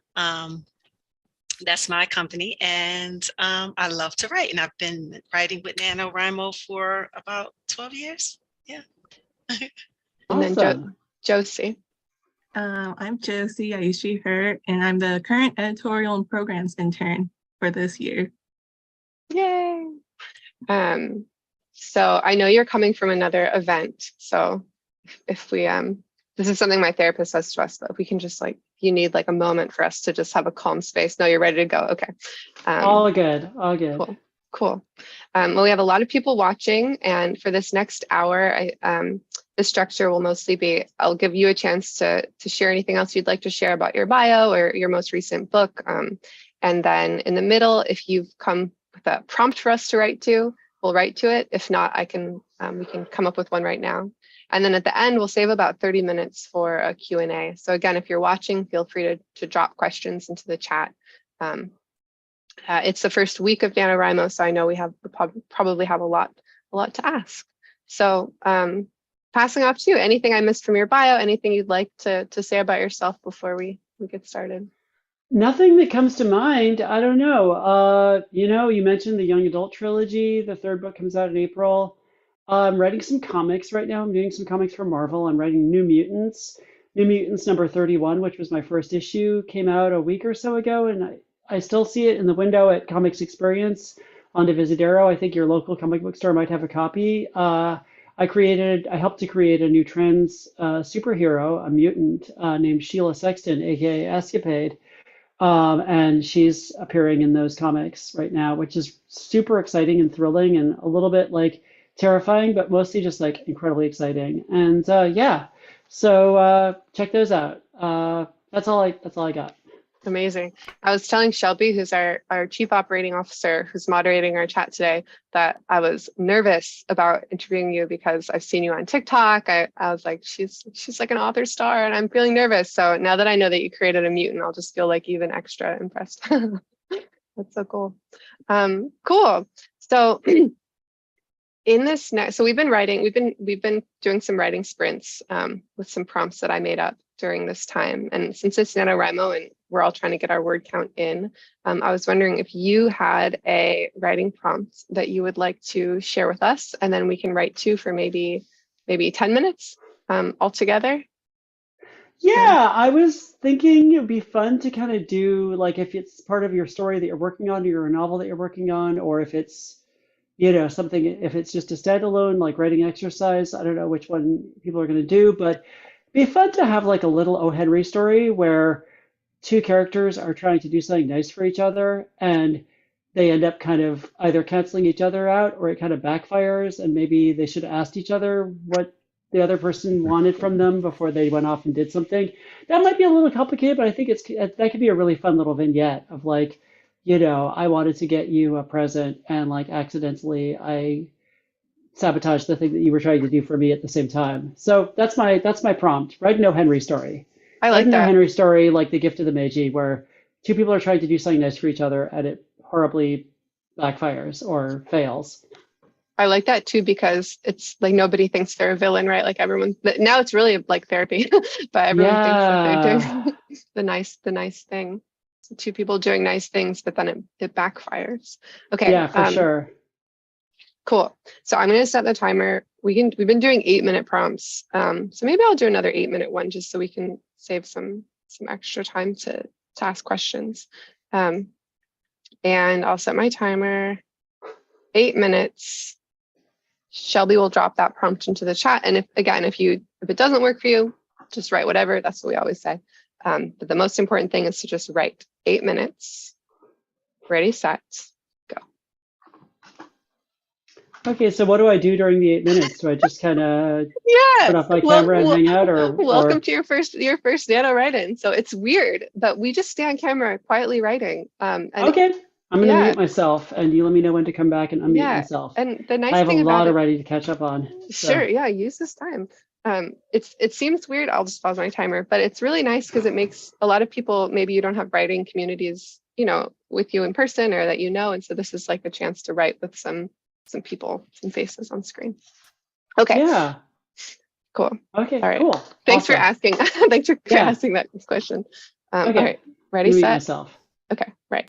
That's my company, and I love to write, and I've been writing with NaNoWriMo for about 12 years. Yeah. And Awesome. then Josie. I'm Josie, I use she, her, and I'm the current editorial and programs intern for this year. Yay. So I know you're coming from another event. So if we, this is something my therapist says to us, but if we can just you need a moment for us to just have a calm space. No, you're ready to go. Okay. All good. All good. Cool. Well, we have a lot of people watching, and for this next hour, the structure will mostly be, I'll give you a chance to share anything else you'd like to share about your bio or your most recent book. And then in the middle, if you've come with a prompt for us to write to, we'll write to it. If not, we can come up with one right now. And then at the end, we'll save about 30 minutes for a Q&A. So again, if you're watching, feel free to drop questions into the chat. It's the first week of NaNoWriMo, so I know we probably have a lot to ask. So passing off to you, anything I missed from your bio, anything you'd like to say about yourself before we get started? Nothing that comes to mind. I don't know. You mentioned the young adult trilogy. The third book comes out in April. I'm writing some comics right now. I'm doing some comics for Marvel. I'm writing New Mutants. New Mutants number 31, which was my first issue, came out a week or so ago, and I still see it in the window at Comics Experience on Divisadero. I think your local comic book store might have a copy. I helped to create a new trans superhero, a mutant named Sheila Sexton, aka Escapade. And she's appearing in those comics right now, which is super exciting and thrilling and a little bit terrifying, but mostly just incredibly exciting. And so check those out. That's all I got. Amazing. I was telling Shelby, who's our chief operating officer, who's moderating our chat today, that I was nervous about interviewing you because I've seen you on TikTok. I was like, she's like an author star, and I'm feeling nervous. So now that I know that you created a mutant, I'll just feel even extra impressed. That's so cool. Cool. So in this so we've been doing some writing sprints with some prompts that I made up during this time. And since it's NaNoWriMo and we're all trying to get our word count in, I was wondering if you had a writing prompt that you would like to share with us, and then we can write to for maybe 10 minutes all together. Yeah, I was thinking it would be fun to kind of do if it's part of your story that you're working on, or your novel that you're working on, or if it's something, if it's just a standalone writing exercise. I don't know which one people are going to do, but it'd be fun to have a little O. Henry story where two characters are trying to do something nice for each other, and they end up kind of either canceling each other out, or it kind of backfires, and maybe they should have asked each other what the other person wanted from them before they went off and did something. That might be a little complicated, but I think that could be a really fun little vignette of I wanted to get you a present, and accidentally I sabotaged the thing that you were trying to do for me at the same time. So that's my prompt. Write an O. Henry story. I like that. Write an O. Henry story like The Gift of the Meiji, where two people are trying to do something nice for each other and it horribly backfires or fails. I like that too, because it's nobody thinks they're a villain, right? Everyone, now it's really like therapy, but everyone thinks that they're doing the nice thing. So two people doing nice things, but then it backfires. Okay. Yeah, for sure. Cool. So I'm going to set the timer. We've been doing 8-minute prompts. So maybe I'll do another 8-minute one just so we can save some extra time to ask questions. And I'll set my timer 8 minutes. Shelby will drop that prompt into the chat. And if it doesn't work for you, just write whatever. That's what we always say. But the most important thing is to just write 8 minutes. Ready, set, go. Okay, so what do I do during the 8 minutes? Do I just kind of Yeah. turn off my Well, camera and hang out, or welcome to your first Nano write-in. So it's weird, but we just stay on camera quietly writing. And okay, I'm gonna yeah, mute myself, and you let me know when to come back and unmute yeah. myself. And the I nice have a thing about lot it, already to catch up on. sure, So. yeah, use this time. It seems weird. I'll just pause my timer, but it's really nice because it makes a lot of people, maybe you don't have writing communities, you know, with you in person or that you know, and so this is like a chance to write with some people, some faces on screen. Okay. Yeah. Cool. Okay. All right. Cool. Thanks for Awesome. asking. Thanks for Yeah. asking that question. Okay. All right. Ready, Mute set. myself. Okay. Right.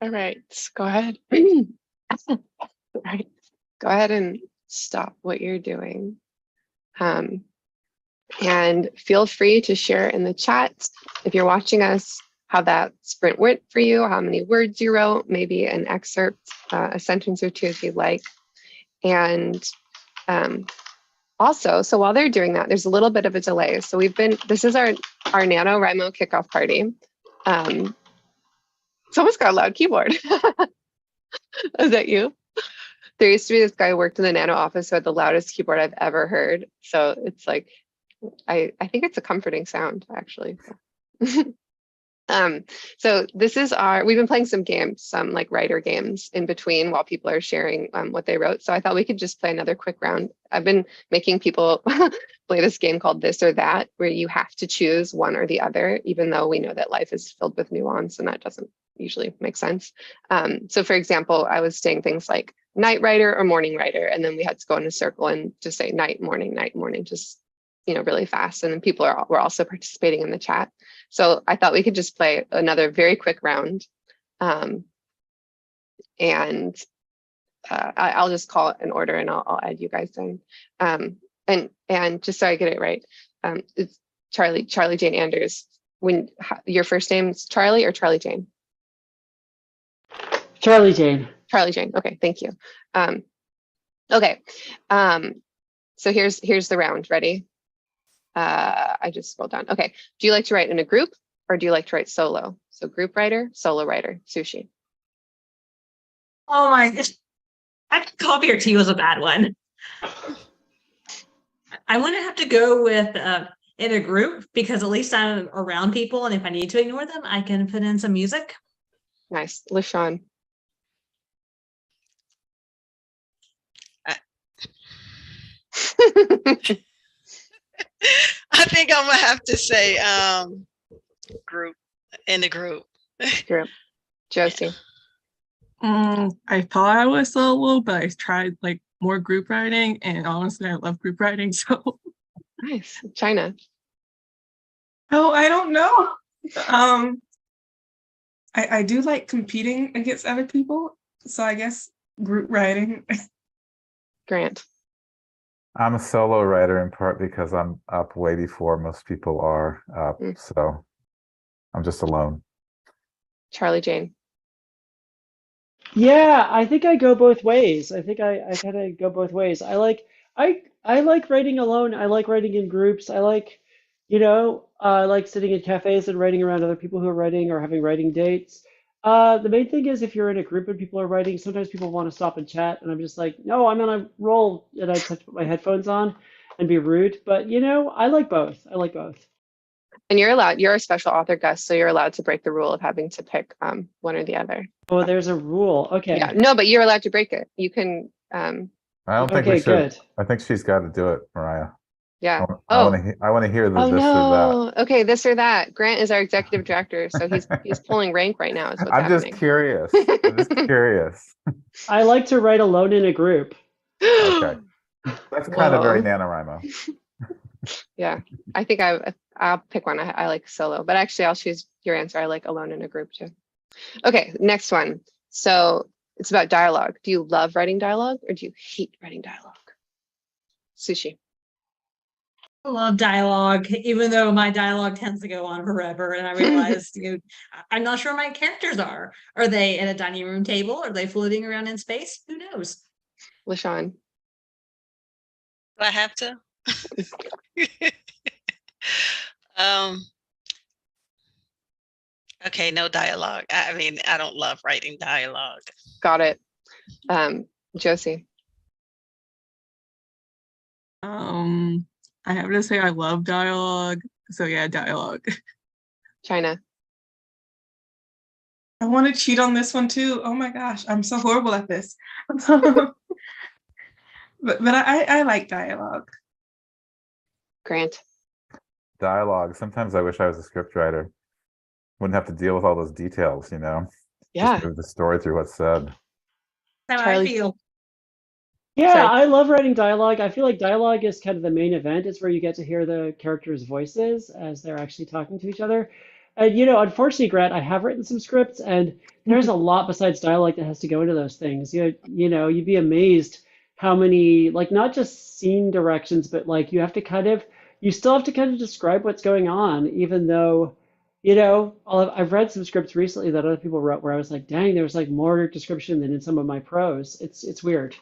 All right, go ahead. All right, go ahead and stop what you're doing. And feel free to share in the chat if you're watching us how that sprint went for you, how many words you wrote, maybe an excerpt, a sentence or two if you'd like. And also, so while they're doing that, there's a little bit of a delay. So this is our NaNoWriMo Kickoff Party. Someone's got a loud keyboard. Is that you? There used to be this guy who worked in the Nano office who had the loudest keyboard I've ever heard. So it's like, I think it's a comforting sound, actually. So this is we've been playing some games, some like writer games in between while people are sharing what they wrote. So I thought we could just play another quick round. I've been making people play this game called This or That, where you have to choose one or the other, even though we know that life is filled with nuance and that doesn't usually make sense. So for example, I was saying things like night writer or morning writer, and then we had to go in a circle and just say night, morning, just really fast. And then people were also participating in the chat. So I thought we could just play another very quick round. And I'll just call it an order and I'll add you guys in. And just so I get it right, it's Charlie Jane Anders. Your first name's Charlie or Charlie Jane? Charlie Jane. Charlie Jane. Okay, thank you. Okay. So here's the round. Ready? I just scrolled down. Okay. Do you like to write in a group or do you like to write solo? So group writer, solo writer, Sushi. Oh my gosh. Coffee or tea was a bad one. I'm going to have to go with in a group because at least I'm around people. And if I need to ignore them, I can put in some music. Nice. LaShawn. I think I'm gonna have to say group, in the group. Group. Josie. I thought I was solo, but I tried like more group writing, and honestly, I love group writing. So nice. China. Oh, I don't know. I do like competing against other people, so I guess group writing. Grant. I'm a solo writer in part because I'm up way before most people are up, so I'm just alone. Charlie Jane. Yeah, I think I go both ways. I think I kind of go both ways. I like writing alone. I like writing in groups. I like, I like sitting in cafes and writing around other people who are writing or having writing dates. The main thing is if you're in a group and people are writing, sometimes people want to stop and chat, and I'm just like, no, I'm on a roll, and I have to put my headphones on and be rude. But I like both. I like both. And you're a special author guest, so you're allowed to break the rule of having to pick one or the other. Oh, there's a rule. Okay. Yeah, no, but you're allowed to break it. You can. I don't think we should. Good. I think she's got to do it, Mariah. Yeah. I want to hear the this or that. Okay, this or that. Grant is our executive director, so he's pulling rank right now. Is what's happening. Just curious. I'm just curious. I like to write alone in a group. Okay, that's kind of very NaNoWriMo. Yeah, I think I'll pick one. I like solo, but actually I'll choose your answer. I like alone in a group too. Okay, next one. So it's about dialogue. Do you love writing dialogue or do you hate writing dialogue? Sushi. I love dialogue, even though my dialogue tends to go on forever. And I realized, I'm not sure my characters are. Are they at a dining room table? Are they floating around in space? Who knows? LaShawn. Do I have to? Okay, no dialogue. I mean, I don't love writing dialogue. Got it. Josie. I have to say I love dialogue. So yeah, dialogue. China. I want to cheat on this one too. Oh my gosh, I'm so horrible at this. but I like dialogue. Grant. Dialogue. Sometimes I wish I was a scriptwriter. Wouldn't have to deal with all those details, Yeah. Just move the story through what's said. That's how I feel. Yeah, Sorry. I love writing dialogue. I feel like dialogue is kind of the main event. It's where you get to hear the characters' voices as they're actually talking to each other. And, you know, unfortunately, Grant, I have written some scripts, and there's a lot besides dialogue that has to go into those things. You know, you'd be amazed how many, like, not just scene directions, but like you still have to kind of describe what's going on, even though, you know, I've read some scripts recently that other people wrote where I was like, dang, there's like more description than in some of my prose. It's weird.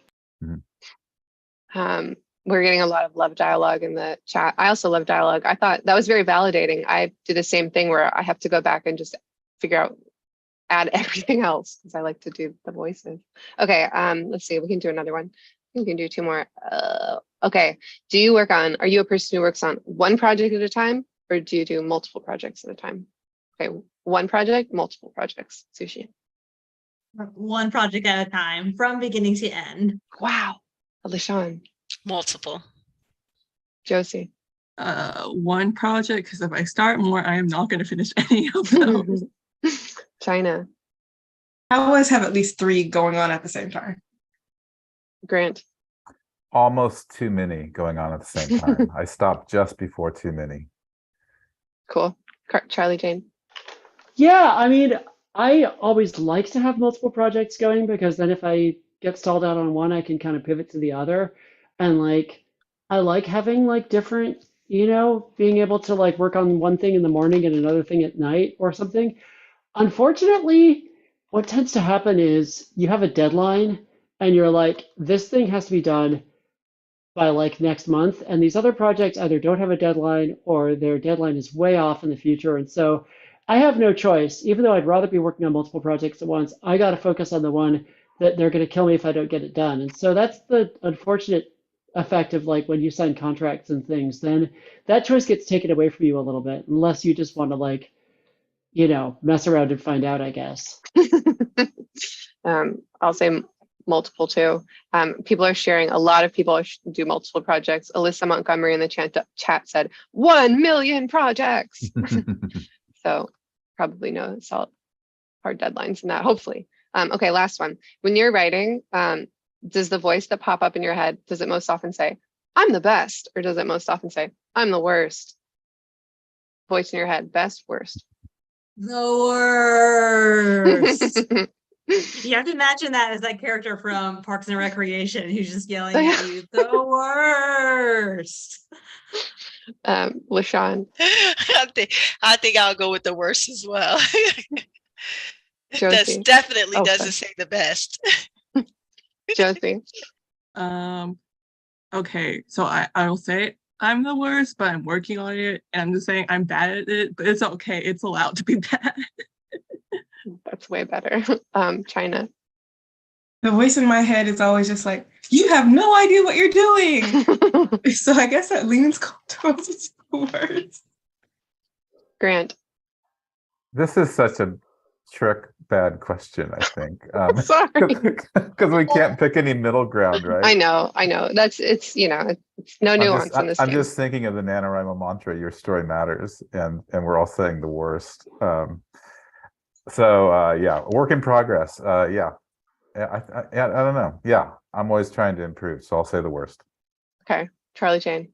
We're getting a lot of love dialogue in the chat. I also love dialogue. I thought that was very validating. I do the same thing where I have to go back and just figure out, add everything else because I like to do the voices. Okay, let's see. We can do another one. We can do two more. Okay. Are you a person who works on one project at a time, or do you do multiple projects at a time? Okay, one project, multiple projects. Sushi. One project at a time, from beginning to end. Wow. LaShawn. Multiple. Josie. One project, because if I start more, I am not going to finish any of those. China. I always have at least 3 going on at the same time. Grant. Almost too many going on at the same time. I stopped just before too many. Cool. Charlie Jane. Yeah, I mean, I always like to have multiple projects going because then if I get stalled out on one, I can kind of pivot to the other. And like, I like having like different, you know, being able to like work on one thing in the morning and another thing at night or something. Unfortunately, what tends to happen is you have a deadline and you're like, this thing has to be done by like next month. And these other projects either don't have a deadline or their deadline is way off in the future. And so I have no choice. Even though I'd rather be working on multiple projects at once, I got to focus on the one that they're going to kill me if I don't get it done. And so that's the unfortunate effect of like when you sign contracts and things, then that choice gets taken away from you a little bit, unless you just want to like, you know, mess around and find out, I guess. I'll say multiple too. People are sharing, a lot of people do multiple projects. Alyssa Montgomery in the chat said 1 million projects. So probably no hard deadlines in that, hopefully. Okay, last one. When you're writing, does the voice that pop up in your head, does it most often say, I'm the best? Or does it most often say, I'm the worst? Voice in your head, best, worst? The worst. You have to imagine that as that character from Parks and Recreation who's just yelling at you, the worst. LaShawn. I think I'll go with the worst as well. Josie. That definitely doesn't say the best. Josie. Okay, so I will say I'm the worst, but I'm working on it, and I'm just saying I'm bad at it, but it's okay. It's allowed to be bad. That's way better. China. The voice in my head is always just like, you have no idea what you're doing. So I guess that leans towards the worst. Grant. This is such a bad question, I think. Sorry. Because we can't pick any middle ground, right? I know. It's no nuance in this game. I'm just thinking of the NaNoWriMo mantra, your story matters, and we're all saying the worst. Yeah, work in progress. Yeah. I don't know. Yeah, I'm always trying to improve, so I'll say the worst. Okay, Charlie Jane.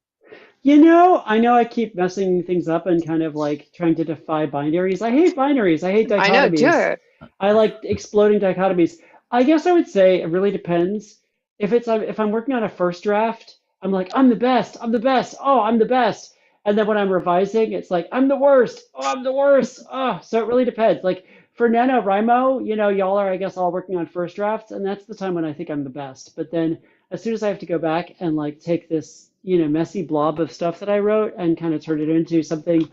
You know I keep messing things up and kind of like trying to defy binaries. I hate binaries. I hate dichotomies. I know, do it. I like exploding dichotomies. I guess I would say it really depends. If I'm working on a first draft, I'm like, I'm the best. I'm the best. Oh, I'm the best. And then when I'm revising, it's like, I'm the worst. Oh, I'm the worst. Oh, so it really depends. Like for NaNoWriMo, you know, y'all are, I guess, all working on first drafts, and that's the time when I think I'm the best. But then as soon as I have to go back and like take this, you know, messy blob of stuff that I wrote and kind of turn it into something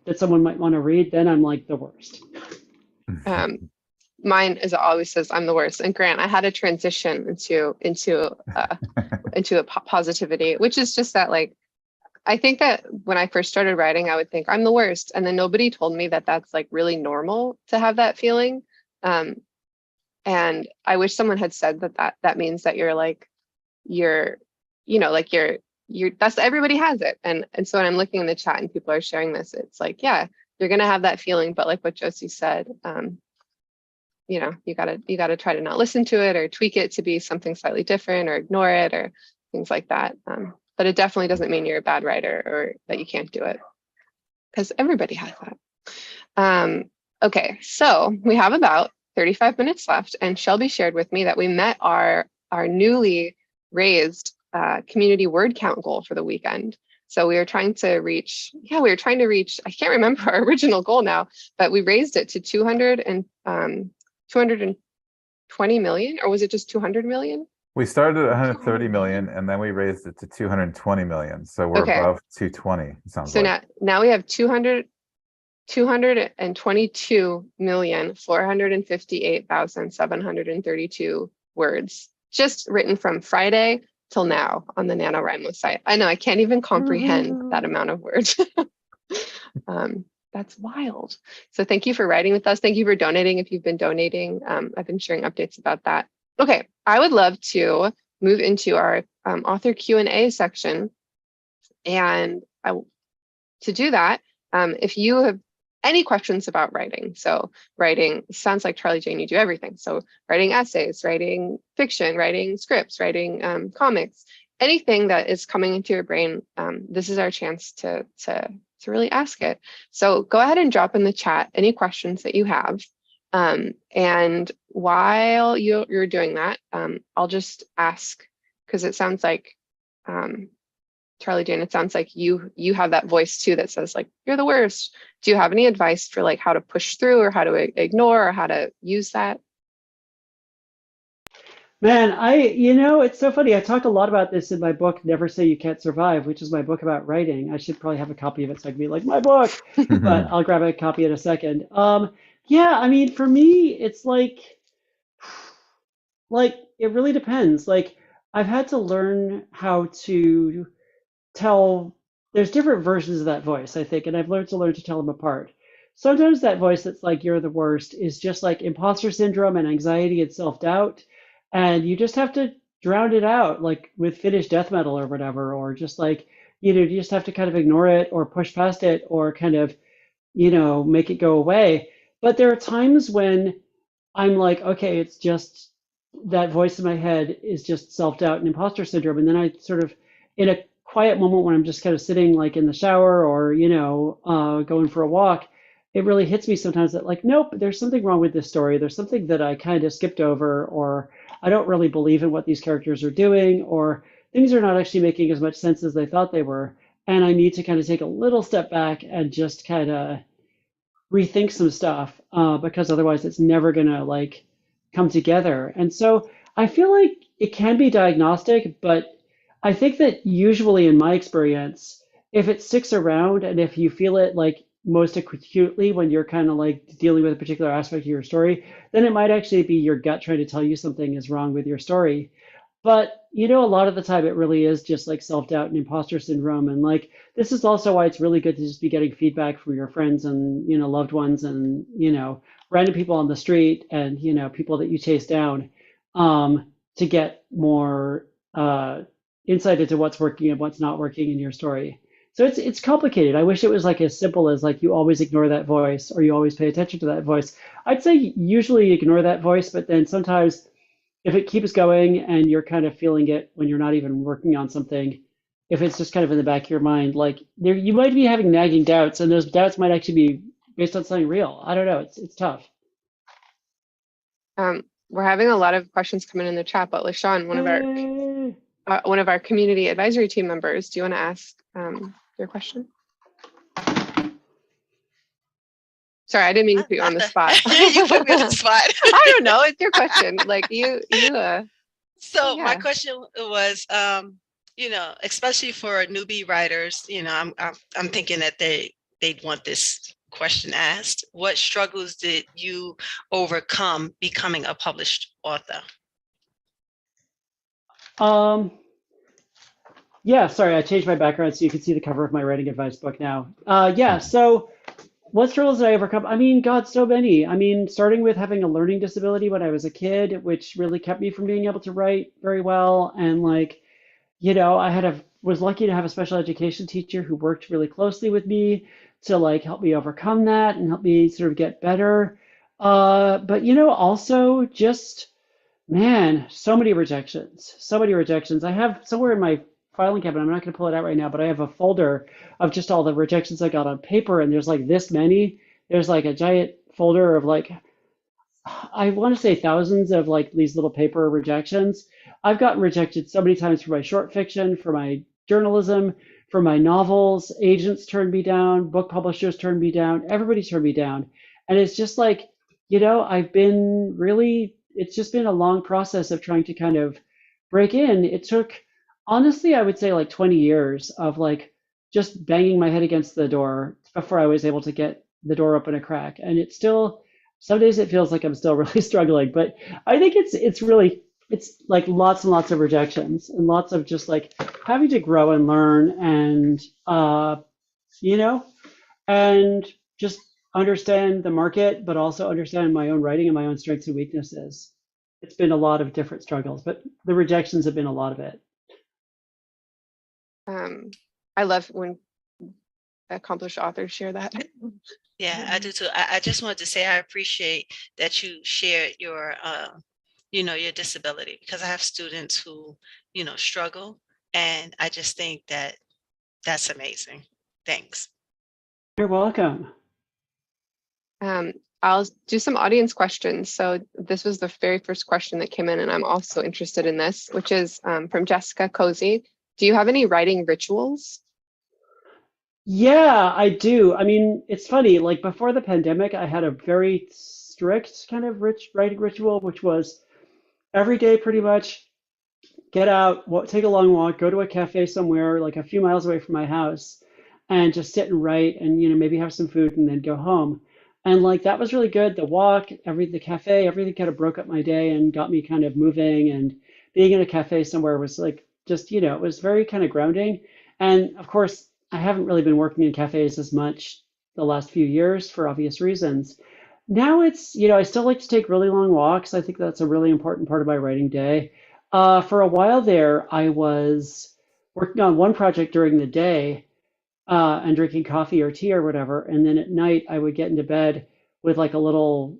that someone might want to read, then I'm like the worst. Mine is always says I'm the worst. And Grant, I had a transition into a positivity, which is just that like, I think that when I first started writing, I would think I'm the worst. And then nobody told me that that's like really normal to have that feeling. And I wish someone had said that means that you're that's everybody has it. And so when I'm looking in the chat and people are sharing this, it's like, yeah, you're going to have that feeling. But like what Josie said, you know, you gotta try to not listen to it or tweak it to be something slightly different or ignore it or things like that. But it definitely doesn't mean you're a bad writer or that you can't do it, because everybody has Okay, so we have about 35 minutes left, and Shelby shared with me that we met our newly raised community word count goal for the weekend. So we were trying to reach, I can't remember our original goal now, but we raised it to 220 million, or was it just 200 million? We started at 130 million and then we raised it to 220 million. So we're above 220, it sounds so like. now we have 222,458,732 words just written from Friday till now on the NaNoWriMo site. I know, I can't even comprehend that amount of words. That's wild. So thank you for writing with us. Thank you for donating if you've been donating. I've been sharing updates about that. Okay, I would love to move into our author Q&A section. And to do that, if you have any questions about writing, so writing, sounds like Charlie Jane, you do everything. So writing essays, writing fiction, writing scripts, writing comics, anything that is coming into your brain, this is our chance to really ask it. So go ahead and drop in the chat any questions that you have. And while you're doing that, I'll just ask, because it sounds like, Charlie Jane, it sounds like you have that voice too that says like, you're the worst. Do you have any advice for like how to push through or how to ignore or how to use that? Man, it's so funny. I talk a lot about this in my book, Never Say You Can't Survive, which is my book about writing. I should probably have a copy of it so I can be like, my book, but I'll grab a copy in a second. Yeah, I mean, for me, it's like it really depends. Like I've had to learn how to tell, there's different versions of that voice, I think, and I've learned to tell them apart. Sometimes that voice that's like, you're the worst, is just like imposter syndrome and anxiety and self-doubt. And you just have to drown it out, like with Finnish death metal or whatever, or just like, you just have to kind of ignore it or push past it or kind of, make it go away. But there are times when I'm like, okay, it's just that voice in my head is just self-doubt and imposter syndrome. And then I sort of, in a quiet moment when I'm just kind of sitting like in the shower or, going for a walk, it really hits me sometimes that like, nope, there's something wrong with this story. There's something that I kind of skipped over, or I don't really believe in what these characters are doing, or things are not actually making as much sense as they thought they were. And I need to kind of take a little step back and just kind of rethink some stuff, because otherwise it's never going to like come together. And so I feel like it can be diagnostic, but I think that usually in my experience, if it sticks around and if you feel it like most acutely when you're kind of like dealing with a particular aspect of your story, then it might actually be your gut trying to tell you something is wrong with your story. But, a lot of the time it really is just like self-doubt and imposter syndrome. And like, this is also why it's really good to just be getting feedback from your friends and, loved ones and, random people on the street and, people that you chase down, to get more insight into what's working and what's not working in your story. So it's complicated. I wish it was like as simple as like you always ignore that voice or you always pay attention to that voice. I'd say usually ignore that voice, but then sometimes if it keeps going and you're kind of feeling it when you're not even working on something, if it's just kind of in the back of your mind, like you might be having nagging doubts, and those doubts might actually be based on something real. I don't know. It's tough. We're having a lot of questions coming in the chat, but LaShawn, one of our community advisory team members, do you want to ask your question? Sorry, I didn't mean to put you on the spot. You put me on the spot. I don't know. It's your question. Like you. So yeah. My question was, especially for newbie writers, I'm thinking that they'd want this question asked. What struggles did you overcome becoming a published author? Yeah, sorry, I changed my background so you can see the cover of my writing advice book now. So what struggles did I overcome? I mean, God, so many. I mean, starting with having a learning disability when I was a kid, which really kept me from being able to write very well. And like, I was lucky to have a special education teacher who worked really closely with me to like help me overcome that and help me sort of get better. But also just, man, so many rejections. I have somewhere in my filing cabinet, I'm not going to pull it out right now, but I have a folder of just all the rejections I got on paper, and there's like this many there's like a giant folder of like, I want to say thousands of like these little paper rejections. I've gotten rejected so many times for my short fiction, for my journalism, for my novels. Agents turned me down, book publishers turned me down, everybody's turned me down. And it's just like, it's just been a long process of trying to kind of break in. It took, honestly, I would say like 20 years of like just banging my head against the door before I was able to get the door open a crack. And it's still, some days it feels like I'm still really struggling, but I think it's like lots and lots of rejections and lots of just like having to grow and learn and, and just understand the market, but also understand my own writing and my own strengths and weaknesses. It's been a lot of different struggles, but the rejections have been a lot of it. I love when accomplished authors share that. Yeah, I do too. I just wanted to say I appreciate that you shared your, your disability, because I have students who, struggle, and I just think that that's amazing. Thanks. You're welcome. I'll do some audience questions. So this was the very first question that came in, and I'm also interested in this, which is from Jessica Cozy. Do you have any writing rituals? Yeah, I do. I mean, it's funny, like before the pandemic, I had a very strict kind of writing ritual, which was every day pretty much get out, take a long walk, go to a cafe somewhere like a few miles away from my house and just sit and write and, maybe have some food and then go home. And like that was really good. The walk, the cafe, everything kind of broke up my day and got me kind of moving, and being in a cafe somewhere was like just, it was very kind of grounding. And of course, I haven't really been working in cafes as much the last few years for obvious reasons. Now it's, I still like to take really long walks. I think that's a really important part of my writing day. For a while there, I was working on one project during the day and drinking coffee or tea or whatever. And then at night, I would get into bed with like a little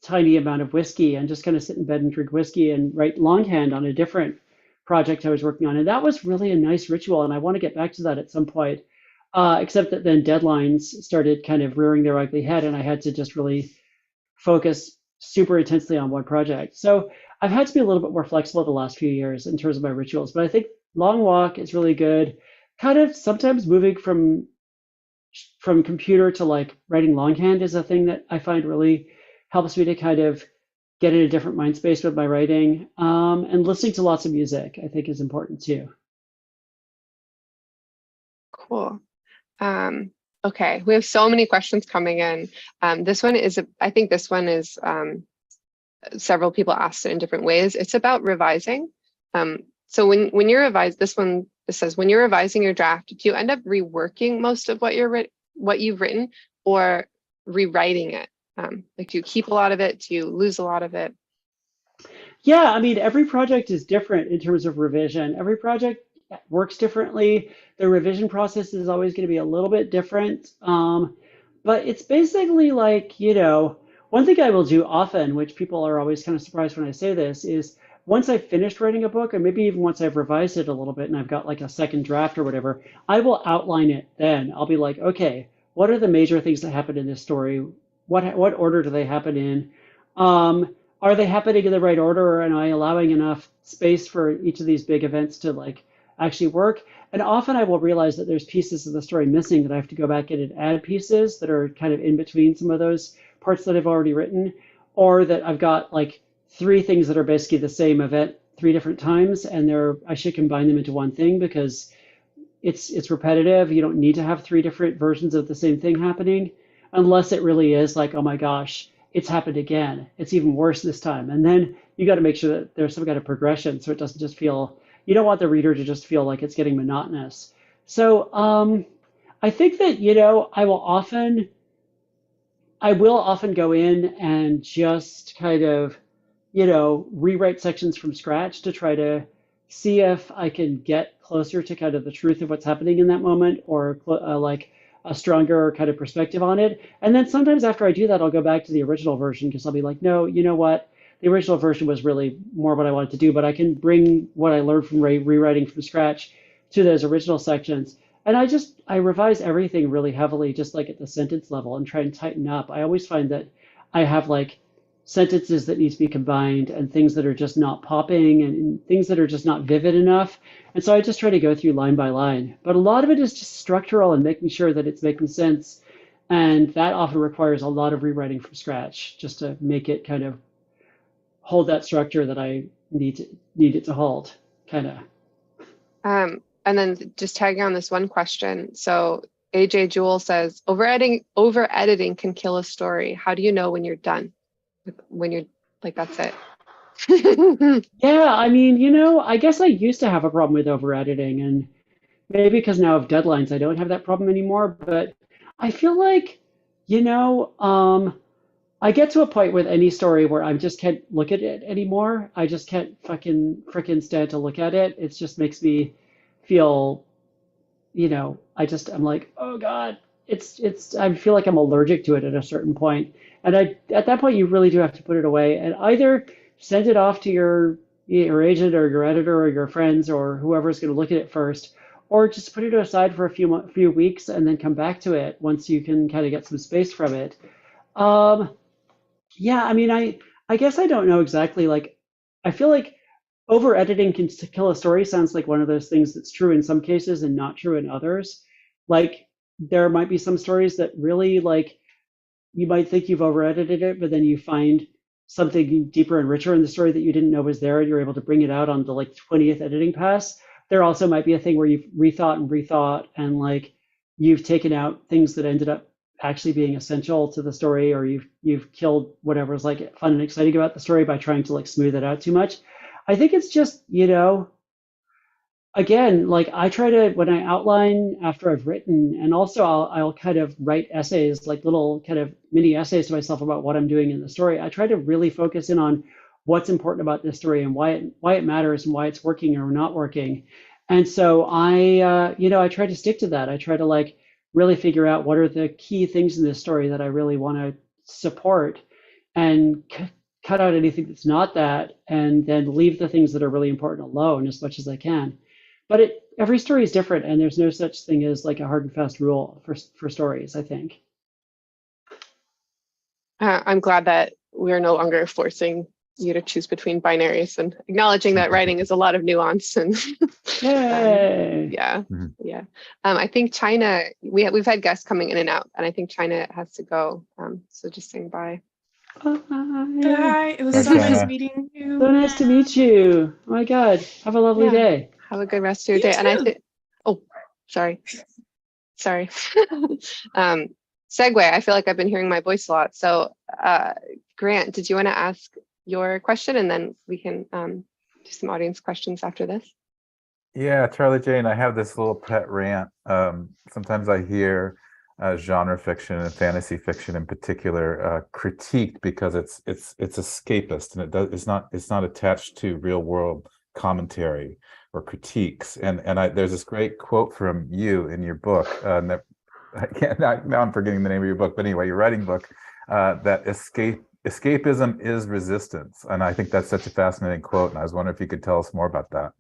tiny amount of whiskey and just kind of sit in bed and drink whiskey and write longhand on a different project I was working on. And that was really a nice ritual. And I want to get back to that at some point, except that then deadlines started kind of rearing their ugly head, and I had to just really focus super intensely on one project. So I've had to be a little bit more flexible the last few years in terms of my rituals, but I think long walk is really good. Kind of sometimes moving from computer to like writing longhand is a thing that I find really helps me to kind of get in a different mind space with my writing. And listening to lots of music, I think, is important too. Cool. Okay, we have so many questions coming in. This one is, I think this one is, several people asked it in different ways. It's about revising. So when you revise, this says, when you're revising your draft, do you end up reworking most of what you've written, or rewriting it? Like, do you keep a lot of it? Do you lose a lot of it? Yeah, I mean, every project is different in terms of revision. Every project works differently. The revision process is always going to be a little bit different. But it's basically like, one thing I will do often, which people are always kind of surprised when I say this, is once I've finished writing a book, or maybe even once I've revised it a little bit and I've got like a second draft or whatever, I will outline it then. I'll be like, okay, what are the major things that happened in this story? What order do they happen in? Are they happening in the right order, or am I allowing enough space for each of these big events to like actually work? And often I will realize that there's pieces of the story missing that I have to go back in and add pieces that are kind of in between some of those parts that I've already written, or that I've got like 3 things that are basically the same event 3 different times, and I should combine them into one thing because it's repetitive. You don't need to have 3 different versions of the same thing happening, unless it really is like, oh my gosh, it's happened again. It's even worse this time. And then you got to make sure that there's some kind of progression, so it doesn't just feel, you don't want the reader to just feel like it's getting monotonous. So I think that, I will often go in and just kind of, rewrite sections from scratch to try to see if I can get closer to kind of the truth of what's happening in that moment, or like a stronger kind of perspective on it. And then sometimes after I do that, I'll go back to the original version, because I'll be like, no, you know what? The original version was really more what I wanted to do, but I can bring what I learned from rewriting from scratch to those original sections. and I revise everything really heavily, just like at the sentence level, and try and tighten up. I always find that I have like sentences that need to be combined and things that are just not popping and things that are just not vivid enough. And so I just try to go through line by line. But a lot of it is just structural and making sure that it's making sense. And that often requires a lot of rewriting from scratch just to make it kind of hold that structure that I need it to hold, kind of. And then just tagging on this one question. So AJ Jewel says, over editing can kill a story. How do you know when you're done? When you're like, that's it. Yeah, I mean, I guess I used to have a problem with over editing, and maybe because now of deadlines, I don't have that problem anymore. But I feel like, I get to a point with any story where I just can't look at it anymore. I just can't frickin' stand to look at it. It just makes me feel, I'm like, oh God, I feel like I'm allergic to it at a certain point. And at that point, you really do have to put it away and either send it off to your agent or your editor or your friends or whoever's going to look at it first, or just put it aside for a few weeks and then come back to it once you can kind of get some space from it. Yeah, I mean, I guess I don't know exactly. Like, I feel like over editing can kill a story sounds like one of those things that's true in some cases and not true in others. Like, there might be some stories that really, like, you might think you've over edited it, but then you find something deeper and richer in the story that you didn't know was there, and you're able to bring it out on the like 20th editing pass. There also might be a thing where you've rethought and like you've taken out things that ended up actually being essential to the story, or you've killed whatever's like fun and exciting about the story by trying to like smooth it out too much. I think it's just, again, like I try to, when I outline after I've written, and also I'll kind of write essays, like little kind of mini essays to myself about what I'm doing in the story. I try to really focus in on what's important about this story and why it matters and why it's working or not working. And so I try to stick to that. I try to like really figure out what are the key things in this story that I really want to support, and cut out anything that's not that, and then leave the things that are really important alone as much as I can. But every story is different, and there's no such thing as like a hard and fast rule for stories, I think. I'm glad that we're no longer forcing you to choose between binaries and acknowledging that writing is a lot of nuance and Yay. Yeah. I think China, we've had guests coming in and out, and I think China has to go. So just saying bye. Bye. It was Bye, so nice China. meeting you. So nice to meet you. Oh my God. Have a lovely day. Have a good rest of your You day. And I too. think, oh, sorry. Segue. I feel like I've been hearing my voice a lot. So Grant, did you want to ask your question, and then we can do some audience questions after this? Yeah, Charlie Jane, I have this little pet rant. Sometimes I hear genre fiction and fantasy fiction in particular critiqued because it's escapist, and it's not attached to real world commentary or critiques. And there's this great quote from you in your book. Now I'm forgetting the name of your book, but anyway, your writing book, that escapism is resistance. And I think that's such a fascinating quote. And I was wondering if you could tell us more about that.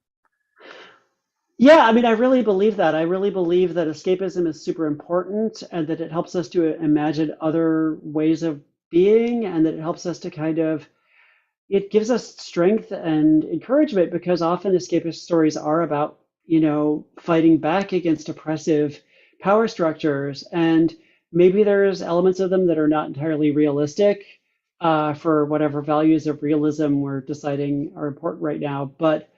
Yeah, I mean, I really believe that. I really believe that escapism is super important, and that it helps us to imagine other ways of being, and that it helps us to it gives us strength and encouragement, because often escapist stories are about, fighting back against oppressive power structures. And maybe there's elements of them that are not entirely realistic for whatever values of realism we're deciding are important right now. But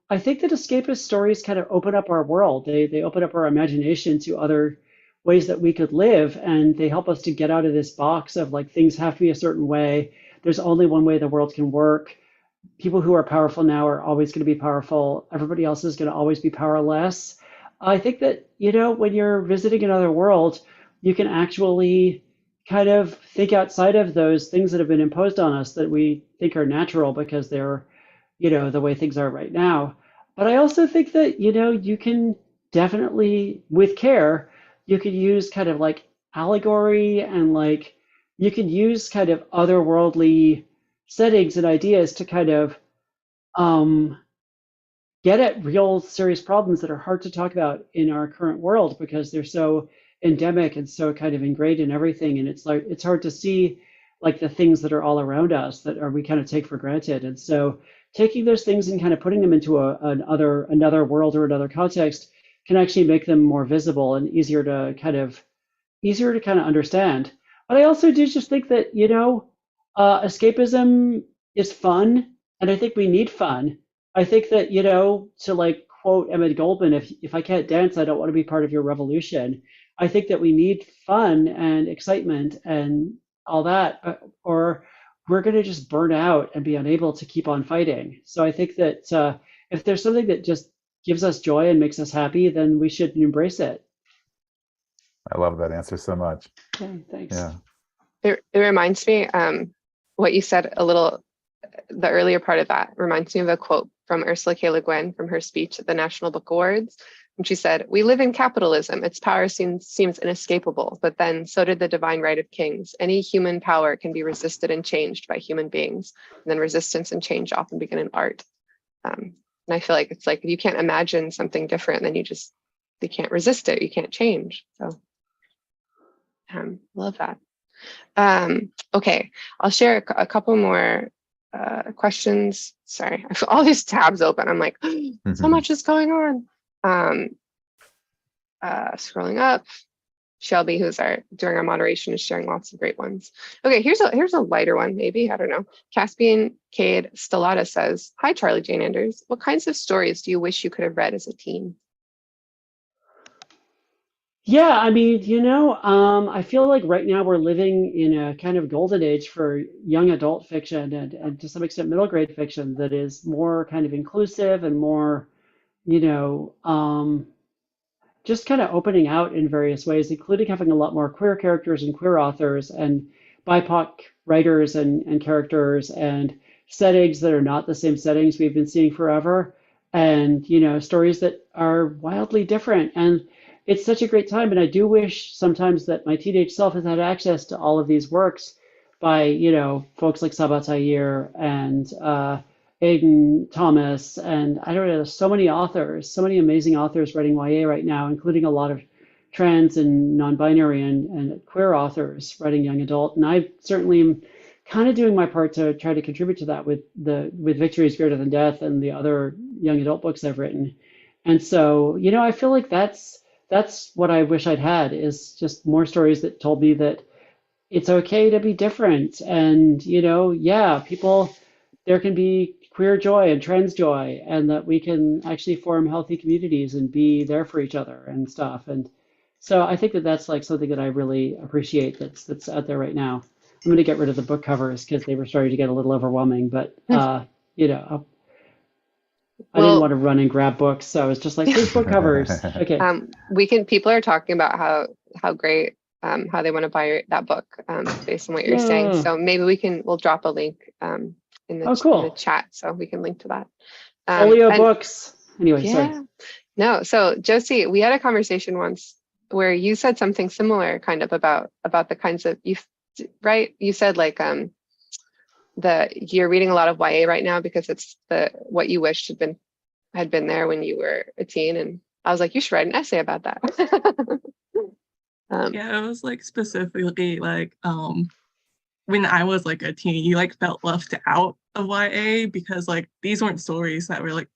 I think that escapist stories kind of open up our world. They open up our imagination to other ways that we could live, and they help us to get out of this box of like things have to be a certain way. There's only one way the world can work. People who are powerful now are always going to be powerful. Everybody else is going to always be powerless. I think that, when you're visiting another world, you can actually kind of think outside of those things that have been imposed on us that we think are natural because they're the way things are right now. But I also think that, you can definitely, with care, you could use kind of like allegory, and like you could use kind of otherworldly settings and ideas to kind of get at real serious problems that are hard to talk about in our current world because they're so endemic and so kind of ingrained in everything. And it's like, it's hard to see like the things that are all around us that we kind of take for granted. And so taking those things and kind of putting them into another world or another context can actually make them more visible and easier to kind of understand. But I also do just think that, escapism is fun, and I think we need fun. I think that, to like quote Emmett Goldman, if I can't dance, I don't want to be part of your revolution. I think that we need fun and excitement and all that, or we're going to just burn out and be unable to keep on fighting. So I think that if there's something that just gives us joy and makes us happy, then we should embrace it. I love that answer so much. Okay, thanks. Yeah. It reminds me, what you said the earlier part of that reminds me of a quote from Ursula K. Le Guin from her speech at the National Book Awards. And she said, "We live in capitalism. Its power seems inescapable, but then so did the divine right of kings. Any human power can be resisted and changed by human beings. And then resistance and change often begin in art." And I feel like it's like, if you can't imagine something different, then you can't resist it. You can't change. So love that. Okay, I'll share a couple more questions. Sorry, I have all these tabs open. I'm like, so much is going on. Scrolling up, Shelby, who's doing our moderation, is sharing lots of great ones. Okay, here's a lighter one, maybe, I don't know. Caspian Cade Stellata says, "Hi, Charlie Jane Anders. What kinds of stories do you wish you could have read as a teen?" Yeah, I mean, I feel like right now we're living in a kind of golden age for young adult fiction and to some extent middle grade fiction that is more kind of inclusive and more, just kind of opening out in various ways, including having a lot more queer characters and queer authors and BIPOC writers and characters and settings that are not the same settings we've been seeing forever, and stories that are wildly different. And it's such a great time, and I do wish sometimes that my teenage self has had access to all of these works by, folks like Sabat Tayyir and Aidan Thomas, and I don't know, so many authors, so many amazing authors writing YA right now, including a lot of trans and non-binary and queer authors writing young adult. And I certainly am kind of doing my part to try to contribute to that with Victory is Greater Than Death and the other young adult books I've written. And so, I feel like that's what I wish I'd had, is just more stories that told me that it's okay to be different. And, there can be queer joy and trans joy, and that we can actually form healthy communities and be there for each other and stuff. And so I think that that's like something that I really appreciate that's out there right now. I'm going to get rid of the book covers because they were starting to get a little overwhelming, but, I didn't want to run and grab books, so I was just like, here's book covers. Okay. People are talking about how great, how they want to buy that book based on what you're saying. So maybe we'll drop a link in the chat, so we can link to that. Folio books. Anyway, yeah. sorry. No, so Josie, we had a conversation once where you said something similar, kind of about the kinds of you said like that you're reading a lot of YA right now because it's what you wished had been there when you were a teen. And I was like, you should write an essay about that. Yeah, it was like specifically like when I was like a teen, you like felt left out of YA because like these weren't stories that were like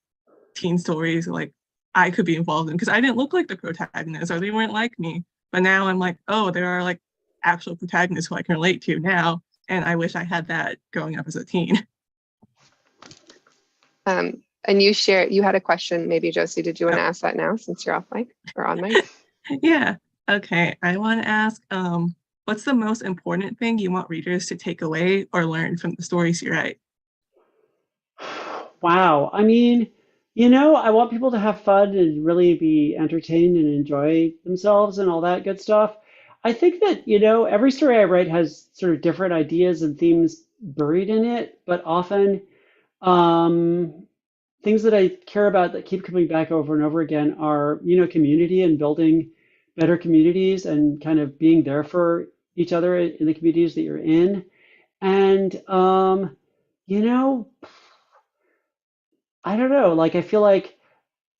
teen stories like I could be involved in, because I didn't look like the protagonist or they weren't like me. But now I'm like, oh, there are like actual protagonists who I can relate to now. And I wish I had that growing up as a teen. And you had a question, maybe, Josie, did you want to ask that now since you're off mic or on mic? Yeah. Okay. I want to ask, what's the most important thing you want readers to take away or learn from the stories you write? Wow. I mean, I want people to have fun and really be entertained and enjoy themselves and all that good stuff. I think that, every story I write has sort of different ideas and themes buried in it, but often things that I care about that keep coming back over and over again are, community and building better communities and kind of being there for each other in the communities that you're in. And, I don't know, like, I feel like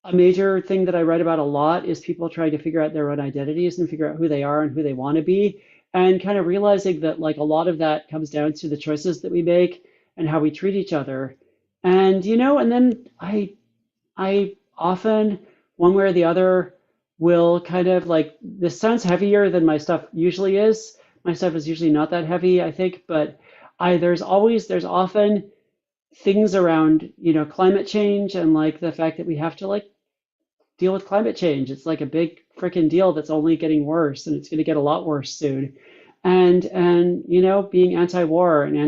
a major thing that I write about a lot is people trying to figure out their own identities and figure out who they are and who they want to be, and kind of realizing that like a lot of that comes down to the choices that we make and how we treat each other. And and then I often, one way or the other, will kind of like, this sounds heavier than my stuff usually is. My stuff is usually not that heavy, I think, but there's often things around, climate change and like the fact that we have to like deal with climate change. It's like a big freaking deal that's only getting worse, and it's going to get a lot worse soon. And being anti-war and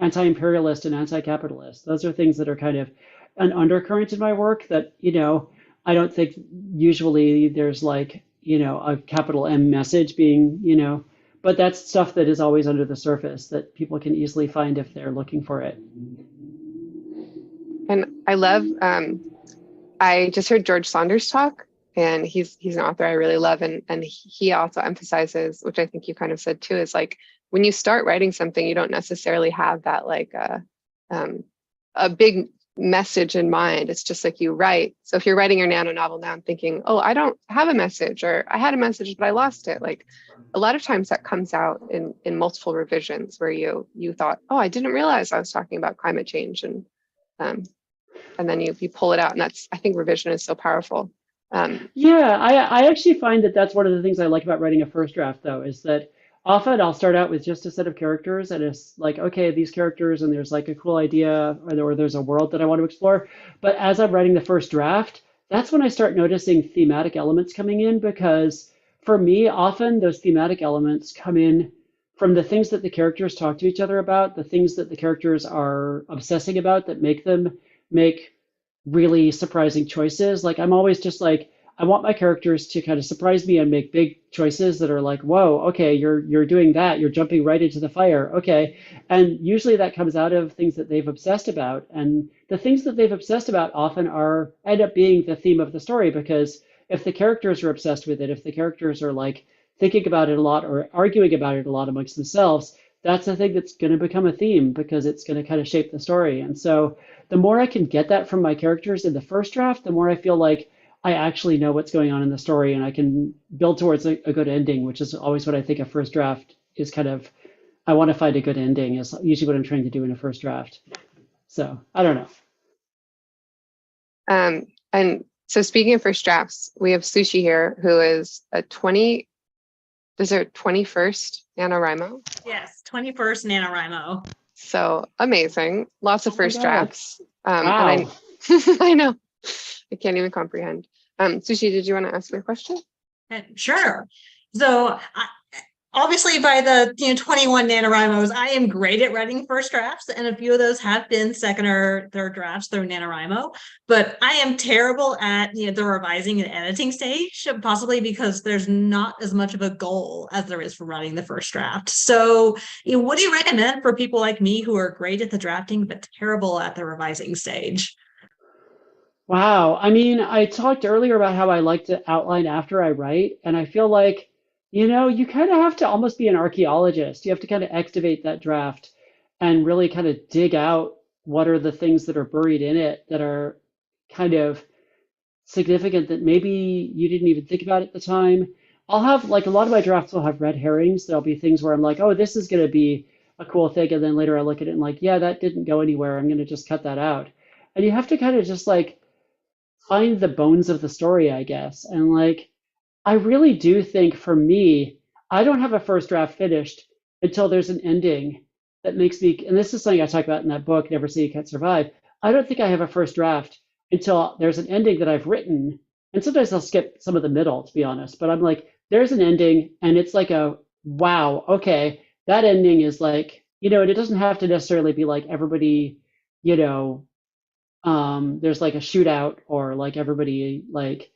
anti-imperialist and anti-capitalist. Those are things that are kind of an undercurrent in my work that, I don't think usually there's like, a capital M message being, but that's stuff that is always under the surface that people can easily find if they're looking for it. And I love, I just heard George Saunders talk, and he's an author I really love. And he also emphasizes, which I think you kind of said too, is like, when you start writing something, you don't necessarily have that like a big message in mind. It's just like you write. So if you're writing your nano novel now and thinking, oh, I don't have a message, or I had a message, but I lost it. Like a lot of times that comes out in multiple revisions where you thought, oh, I didn't realize I was talking about climate change. And then you pull it out. And I think revision is so powerful. Yeah, I actually find that that's one of the things I like about writing a first draft, though, is that often I'll start out with just a set of characters, and it's like, okay, these characters, and there's like a cool idea, or there's a world that I want to explore. But as I'm writing the first draft, that's when I start noticing thematic elements coming in, because for me, often those thematic elements come in from the things that the characters talk to each other about, the things that the characters are obsessing about that make them make really surprising choices. Like I'm always just like, I want my characters to kind of surprise me and make big choices that are like, whoa, okay, you're doing that. You're jumping right into the fire. Okay. And usually that comes out of things that they've obsessed about. And the things that they've obsessed about often end up being the theme of the story, because if the characters are obsessed with it, if the characters are like thinking about it a lot or arguing about it a lot amongst themselves, that's the thing that's going to become a theme, because it's going to kind of shape the story. And so the more I can get that from my characters in the first draft, the more I feel like I actually know what's going on in the story, and I can build towards a good ending, which is always what I think a first draft is kind of. I want to find a good ending is usually what I'm trying to do in a first draft. So I don't know. And so speaking of first drafts, we have Sushi here, who is this is her 21st NaNoWriMo? Yes, 21st NaNoWriMo. So amazing. Lots of first drafts. Wow. And I know. I can't even comprehend. Sushi, did you want to ask me a question? Sure. So obviously by the 21 NaNoWriMos, I am great at writing first drafts, and a few of those have been second or third drafts through NaNoWriMo, but I am terrible at the revising and editing stage, possibly because there's not as much of a goal as there is for writing the first draft. So what do you recommend for people like me who are great at the drafting but terrible at the revising stage? Wow. I mean, I talked earlier about how I like to outline after I write, and I feel like, you kind of have to almost be an archaeologist. You have to kind of excavate that draft and really kind of dig out what are the things that are buried in it that are kind of significant that maybe you didn't even think about at the time. I'll have like a lot of my drafts will have red herrings. There'll be things where I'm like, oh, this is going to be a cool thing. And then later I look at it and like, yeah, that didn't go anywhere. I'm going to just cut that out. And you have to kind of just like find the bones of the story, I guess. And like, I really do think for me, I don't have a first draft finished until there's an ending that makes me, and this is something I talk about in that book, Never Say You Can't Survive. I don't think I have a first draft until there's an ending that I've written. And sometimes I'll skip some of the middle, to be honest, but I'm like, there's an ending and it's like wow, okay, that ending is like, and it doesn't have to necessarily be like everybody, there's like a shootout or like everybody like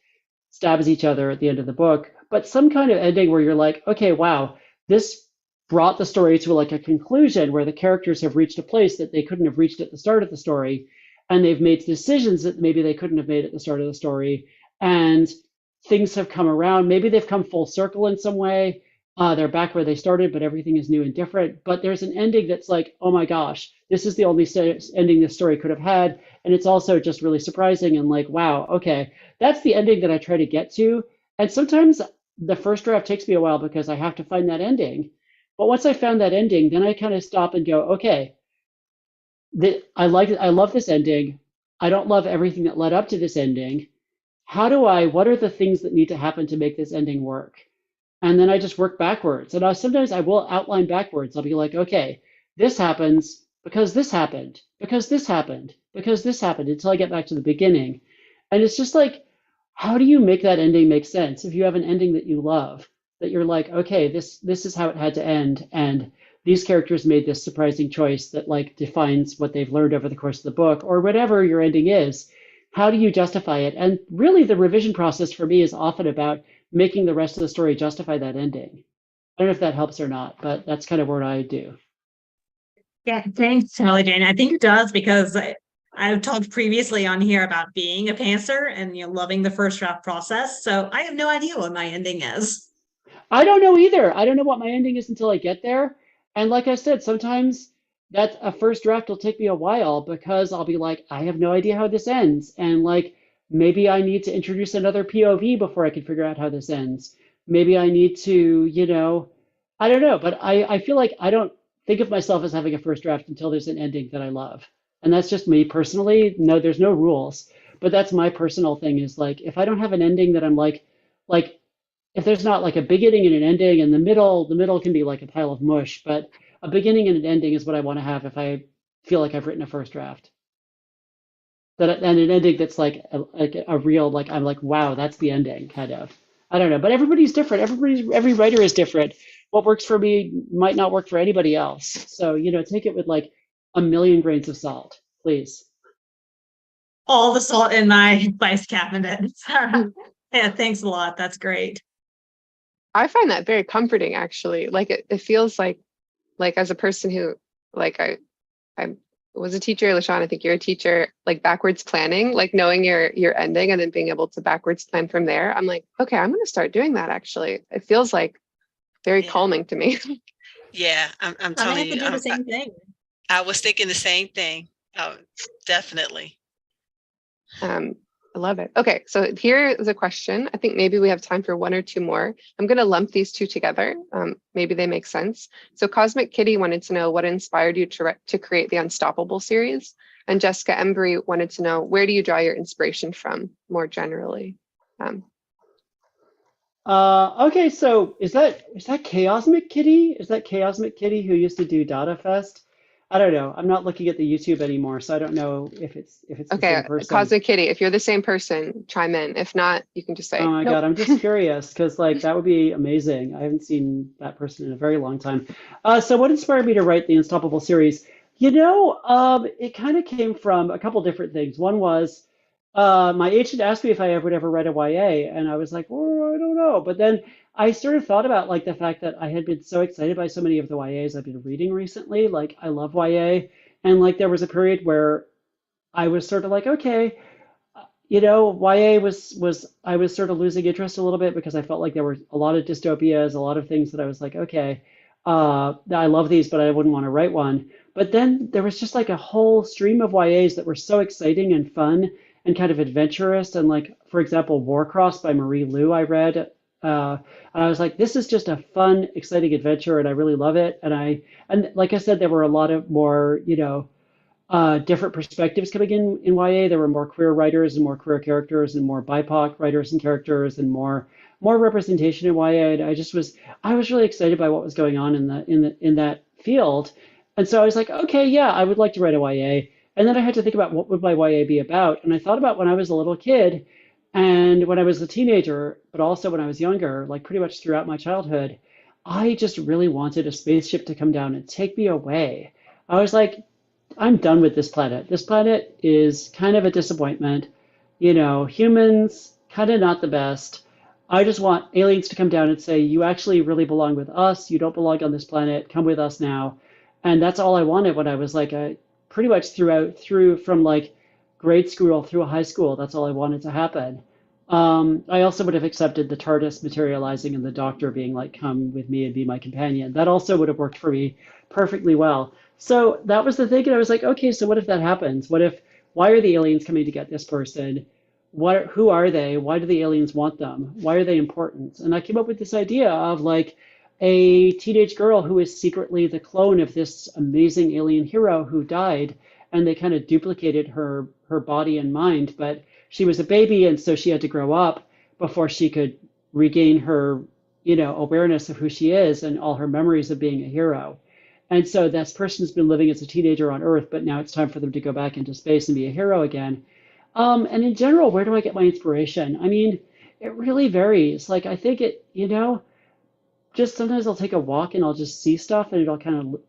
stabs each other at the end of the book, but some kind of ending where you're like, okay, wow, this brought the story to like a conclusion where the characters have reached a place that they couldn't have reached at the start of the story, and they've made decisions that maybe they couldn't have made at the start of the story, and things have come around. Maybe they've come full circle in some way, They're back where they started, but everything is new and different. But there's an ending that's like, oh my gosh, this is the only ending this story could have had. And it's also just really surprising and like, wow, okay, that's the ending that I try to get to. And sometimes the first draft takes me a while because I have to find that ending. But once I found that ending, then I kind of stop and go, okay, I love this ending. I don't love everything that led up to this ending. What are the things that need to happen to make this ending work? And then I just work backwards. And sometimes I will outline backwards. I'll be like, okay, this happens because this happened, because this happened, because this happened, until I get back to the beginning. And it's just like, how do you make that ending make sense? If you have an ending that you love, that you're like, okay, this is how it had to end, and these characters made this surprising choice that like defines what they've learned over the course of the book, or whatever your ending is, how do you justify it? And really the revision process for me is often about making the rest of the story justify that ending. I don't know if that helps or not, but that's kind of what I do. Yeah, thanks, Charlie Jane. I think it does, because I've talked previously on here about being a pantser and loving the first draft process. So I have no idea what my ending is. I don't know either. I don't know what my ending is until I get there. And like I said, sometimes that a first draft will take me a while because I'll be like, I have no idea how this ends. And like, maybe I need to introduce another POV before I can figure out how this ends. Maybe I need to, I don't know. But I feel like I don't think of myself as having a first draft until there's an ending that I love. And that's just me personally. No, there's no rules. But that's my personal thing, is like, if I don't have an ending that I'm like, if there's not like a beginning and an ending, and the middle can be like a pile of mush, but a beginning and an ending is what I want to have if I feel like I've written a first draft. And an ending that's like a real, like, I'm like, wow, that's the ending, kind of. I don't know, but everybody's different. Every writer is different. What works for me might not work for anybody else. So, take it with like a million grains of salt, please. All the salt in my spice cabinet. Yeah, thanks a lot. That's great. I find that very comforting, actually. Like it feels like as a person who, like, I was a teacher, LaShawn, I think you're a teacher, like backwards planning, like knowing your ending and then being able to backwards plan from there. I'm like, okay, I'm going to start doing that. Actually, it feels like very calming to me. Yeah, I'm telling you, I have to do the same thing. I was thinking the same thing. Oh, definitely. I love it. Okay, so here is a question. I think maybe we have time for one or two more. I'm going to lump these two together. Maybe they make sense. So Cosmic Kitty wanted to know what inspired you to create the Unstoppable series. And Jessica Embry wanted to know, where do you draw your inspiration from more generally? Okay, so is that Chaosmic Kitty? Is that Chaosmic Kitty who used to do Data Fest? I don't know. I'm not looking at the YouTube anymore, so I don't know if it's okay, the same person. Cosmic Kitty, if you're the same person, chime in. If not, you can just say, oh my nope. God, I'm just curious, because like that would be amazing. I haven't seen that person in a very long time. So what inspired me to write the Unstoppable series? It kind of came from a couple different things. One was my agent asked me if I would ever write a YA, and I was like, oh, I don't know. But then I sort of thought about like the fact that I had been so excited by so many of the YAs I've been reading recently. Like I love YA, and like there was a period where I was sort of like, okay, YA was I was sort of losing interest a little bit because I felt like there were a lot of dystopias, a lot of things that I was like, okay, I love these, but I wouldn't want to write one. But then there was just like a whole stream of YAs that were so exciting and fun and kind of adventurous. And like, for example, Warcross by Marie Lu, I read. And I was like, this is just a fun, exciting adventure, and I really love it. And like I said, there were a lot of more, different perspectives coming in YA. There were more queer writers and more queer characters and more BIPOC writers and characters and more representation in YA. And I was really excited by what was going on in that field. And so I was like, okay, yeah, I would like to write a YA. And then I had to think about what would my YA be about. And I thought about when I was a little kid and when I was a teenager, but also when I was younger, like pretty much throughout my childhood, I just really wanted a spaceship to come down and take me away. I was like, I'm done with this planet. This planet is kind of a disappointment. Humans, kind of not the best. I just want aliens to come down and say, you actually really belong with us. You don't belong on this planet. Come with us now. And that's all I wanted when I was like pretty much through from like grade school through high school. That's all I wanted to happen. I also would have accepted the TARDIS materializing and the Doctor being like, come with me and be my companion. That also would have worked for me perfectly well. So that was the thing. And I was like, okay, so what if that happens? Why are the aliens coming to get this person? Who are they? Why do the aliens want them? Why are they important? And I came up with this idea of like a teenage girl who is secretly the clone of this amazing alien hero who died, and they kind of duplicated her body and mind, but she was a baby, and so she had to grow up before she could regain her, awareness of who she is and all her memories of being a hero. And so this person's been living as a teenager on Earth, but now it's time for them to go back into space and be a hero again. And in general, where do I get my inspiration? I mean, it really varies. Like, I think just sometimes I'll take a walk and I'll just see stuff and it'll kind of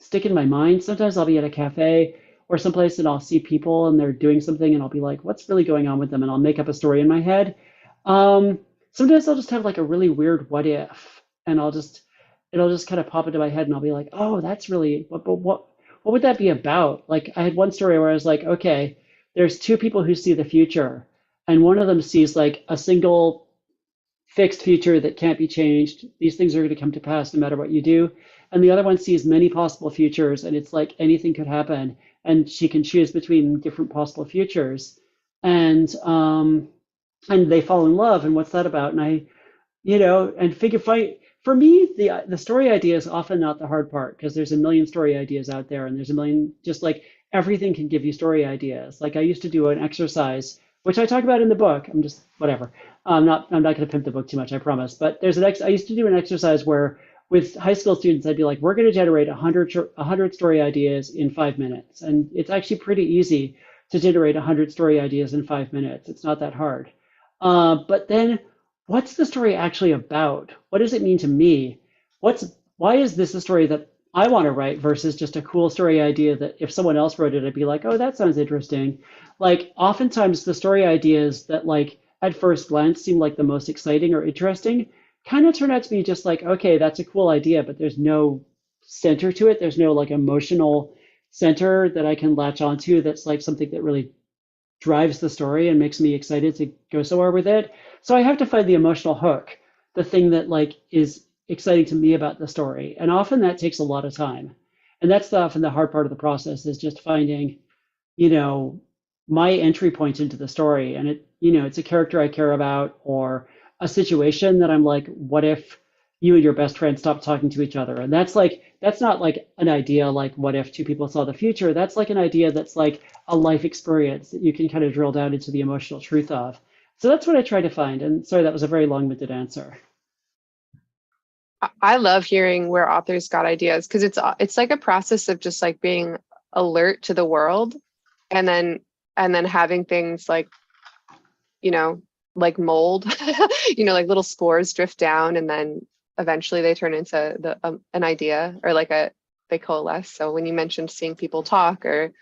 stick in my mind. Sometimes I'll be at a cafe or someplace and I'll see people and they're doing something and I'll be like, what's really going on with them? And I'll make up a story in my head. Sometimes I'll just have like a really weird what if, and it'll just kind of pop into my head and I'll be like, oh, that's really, what would that be about? Like, I had one story where I was like, okay, there's two people who see the future, and one of them sees like a single fixed future that can't be changed. These things are going to come to pass no matter what you do. And the other one sees many possible futures, and it's like anything could happen, and she can choose between different possible futures. And they fall in love, and what's that about? And for me, the story idea is often not the hard part, because there's a million story ideas out there, and there's a million, just like everything can give you story ideas. Like, I used to do an exercise, which I talk about in the book. I'm just, whatever. I'm not going to pimp the book too much, I promise. But I used to do an exercise where with high school students, I'd be like, we're going to generate 100 story ideas in 5 minutes. And it's actually pretty easy to generate 100 story ideas in 5 minutes. It's not that hard. But then what's the story actually about? What does it mean to me? Why is this a story that I want to write versus just a cool story idea that if someone else wrote it, I'd be like, oh, that sounds interesting. Like, oftentimes the story ideas that like at first glance seem like the most exciting or interesting kind of turn out to be just like, okay, that's a cool idea, but there's no center to it. There's no like emotional center that I can latch onto that's like something that really drives the story and makes me excited to go somewhere with it. So I have to find the emotional hook, the thing that like is exciting to me about the story. And often that takes a lot of time. And that's often the hard part of the process, is just finding, my entry point into the story. And it's a character I care about, or a situation that I'm like, what if you and your best friend stopped talking to each other? And that's not like an idea like, what if two people saw the future? That's like an idea that's like a life experience that you can kind of drill down into the emotional truth of. So that's what I try to find. And sorry, that was a very long-winded answer. I love hearing where authors got ideas, because it's like a process of just like being alert to the world, and then having things like, like mold, like little spores drift down, and then eventually they turn into an idea, or like they coalesce. So when you mentioned seeing people talk, or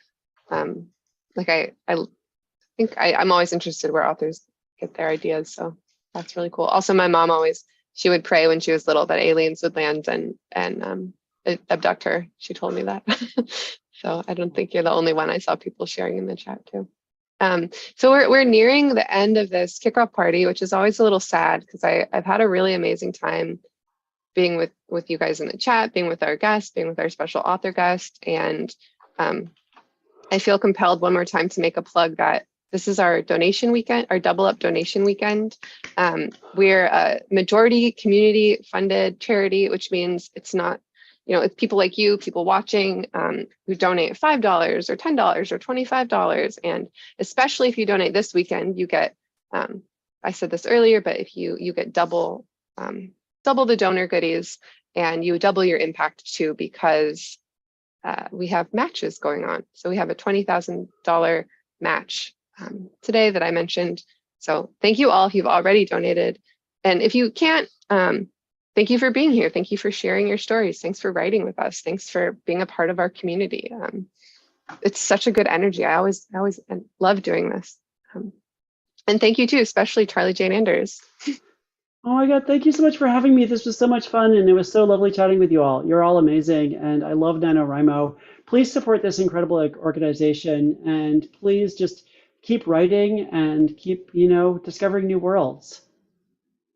like I think I'm always interested where authors get their ideas. So that's really cool. Also, my mom she would pray when she was little that aliens would land and abduct her. She told me that. So I don't think you're the only one. I saw people sharing in the chat too. So we're nearing the end of this kickoff party, which is always a little sad, because I've had a really amazing time being with you guys in the chat, being with our guests, being with our special author guest. And I feel compelled one more time to make a plug that this is our donation weekend, our double up donation weekend. We're a majority community funded charity, which means it's not, it's people like you, people watching, who donate $5 or $10 or $25. And especially if you donate this weekend, you get, I said this earlier, but if you get double the donor goodies, and you double your impact too, because we have matches going on. So we have a $20,000 match today that I mentioned. So thank you all if you've already donated. And if you can't, thank you for being here. Thank you for sharing your stories. Thanks for writing with us. Thanks for being a part of our community. It's such a good energy. I always love doing this. And thank you too, especially Charlie Jane Anders. Oh my God, thank you so much for having me. This was so much fun, and it was so lovely chatting with you all. You're all amazing, and I love NaNoWriMo. Please support this incredible organization, and please just keep writing and keep, discovering new worlds.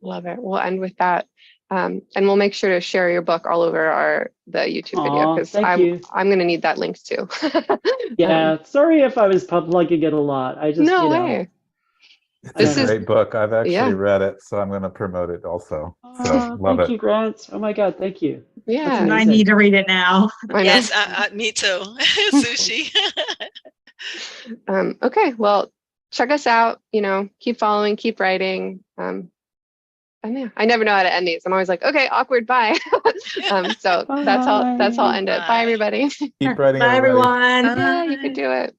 Love it. We'll end with that. And we'll make sure to share your book all over the YouTube video, because I'm going to need that link too. Yeah, sorry if I was plugging it a lot. I just, no way. It's a great book. I've actually read it, so I'm going to promote it also. So love it. Thank you, Grant. Oh my God, thank you. Yeah. I need to read it now. Yes, me too. Sushi. Okay, well, check us out, keep following, keep writing. And yeah, I never know how to end these. I'm always like, okay, awkward, bye. So that's all I'll end it. Bye, everybody. Keep writing, Bye, everyone. Yeah, you can do it.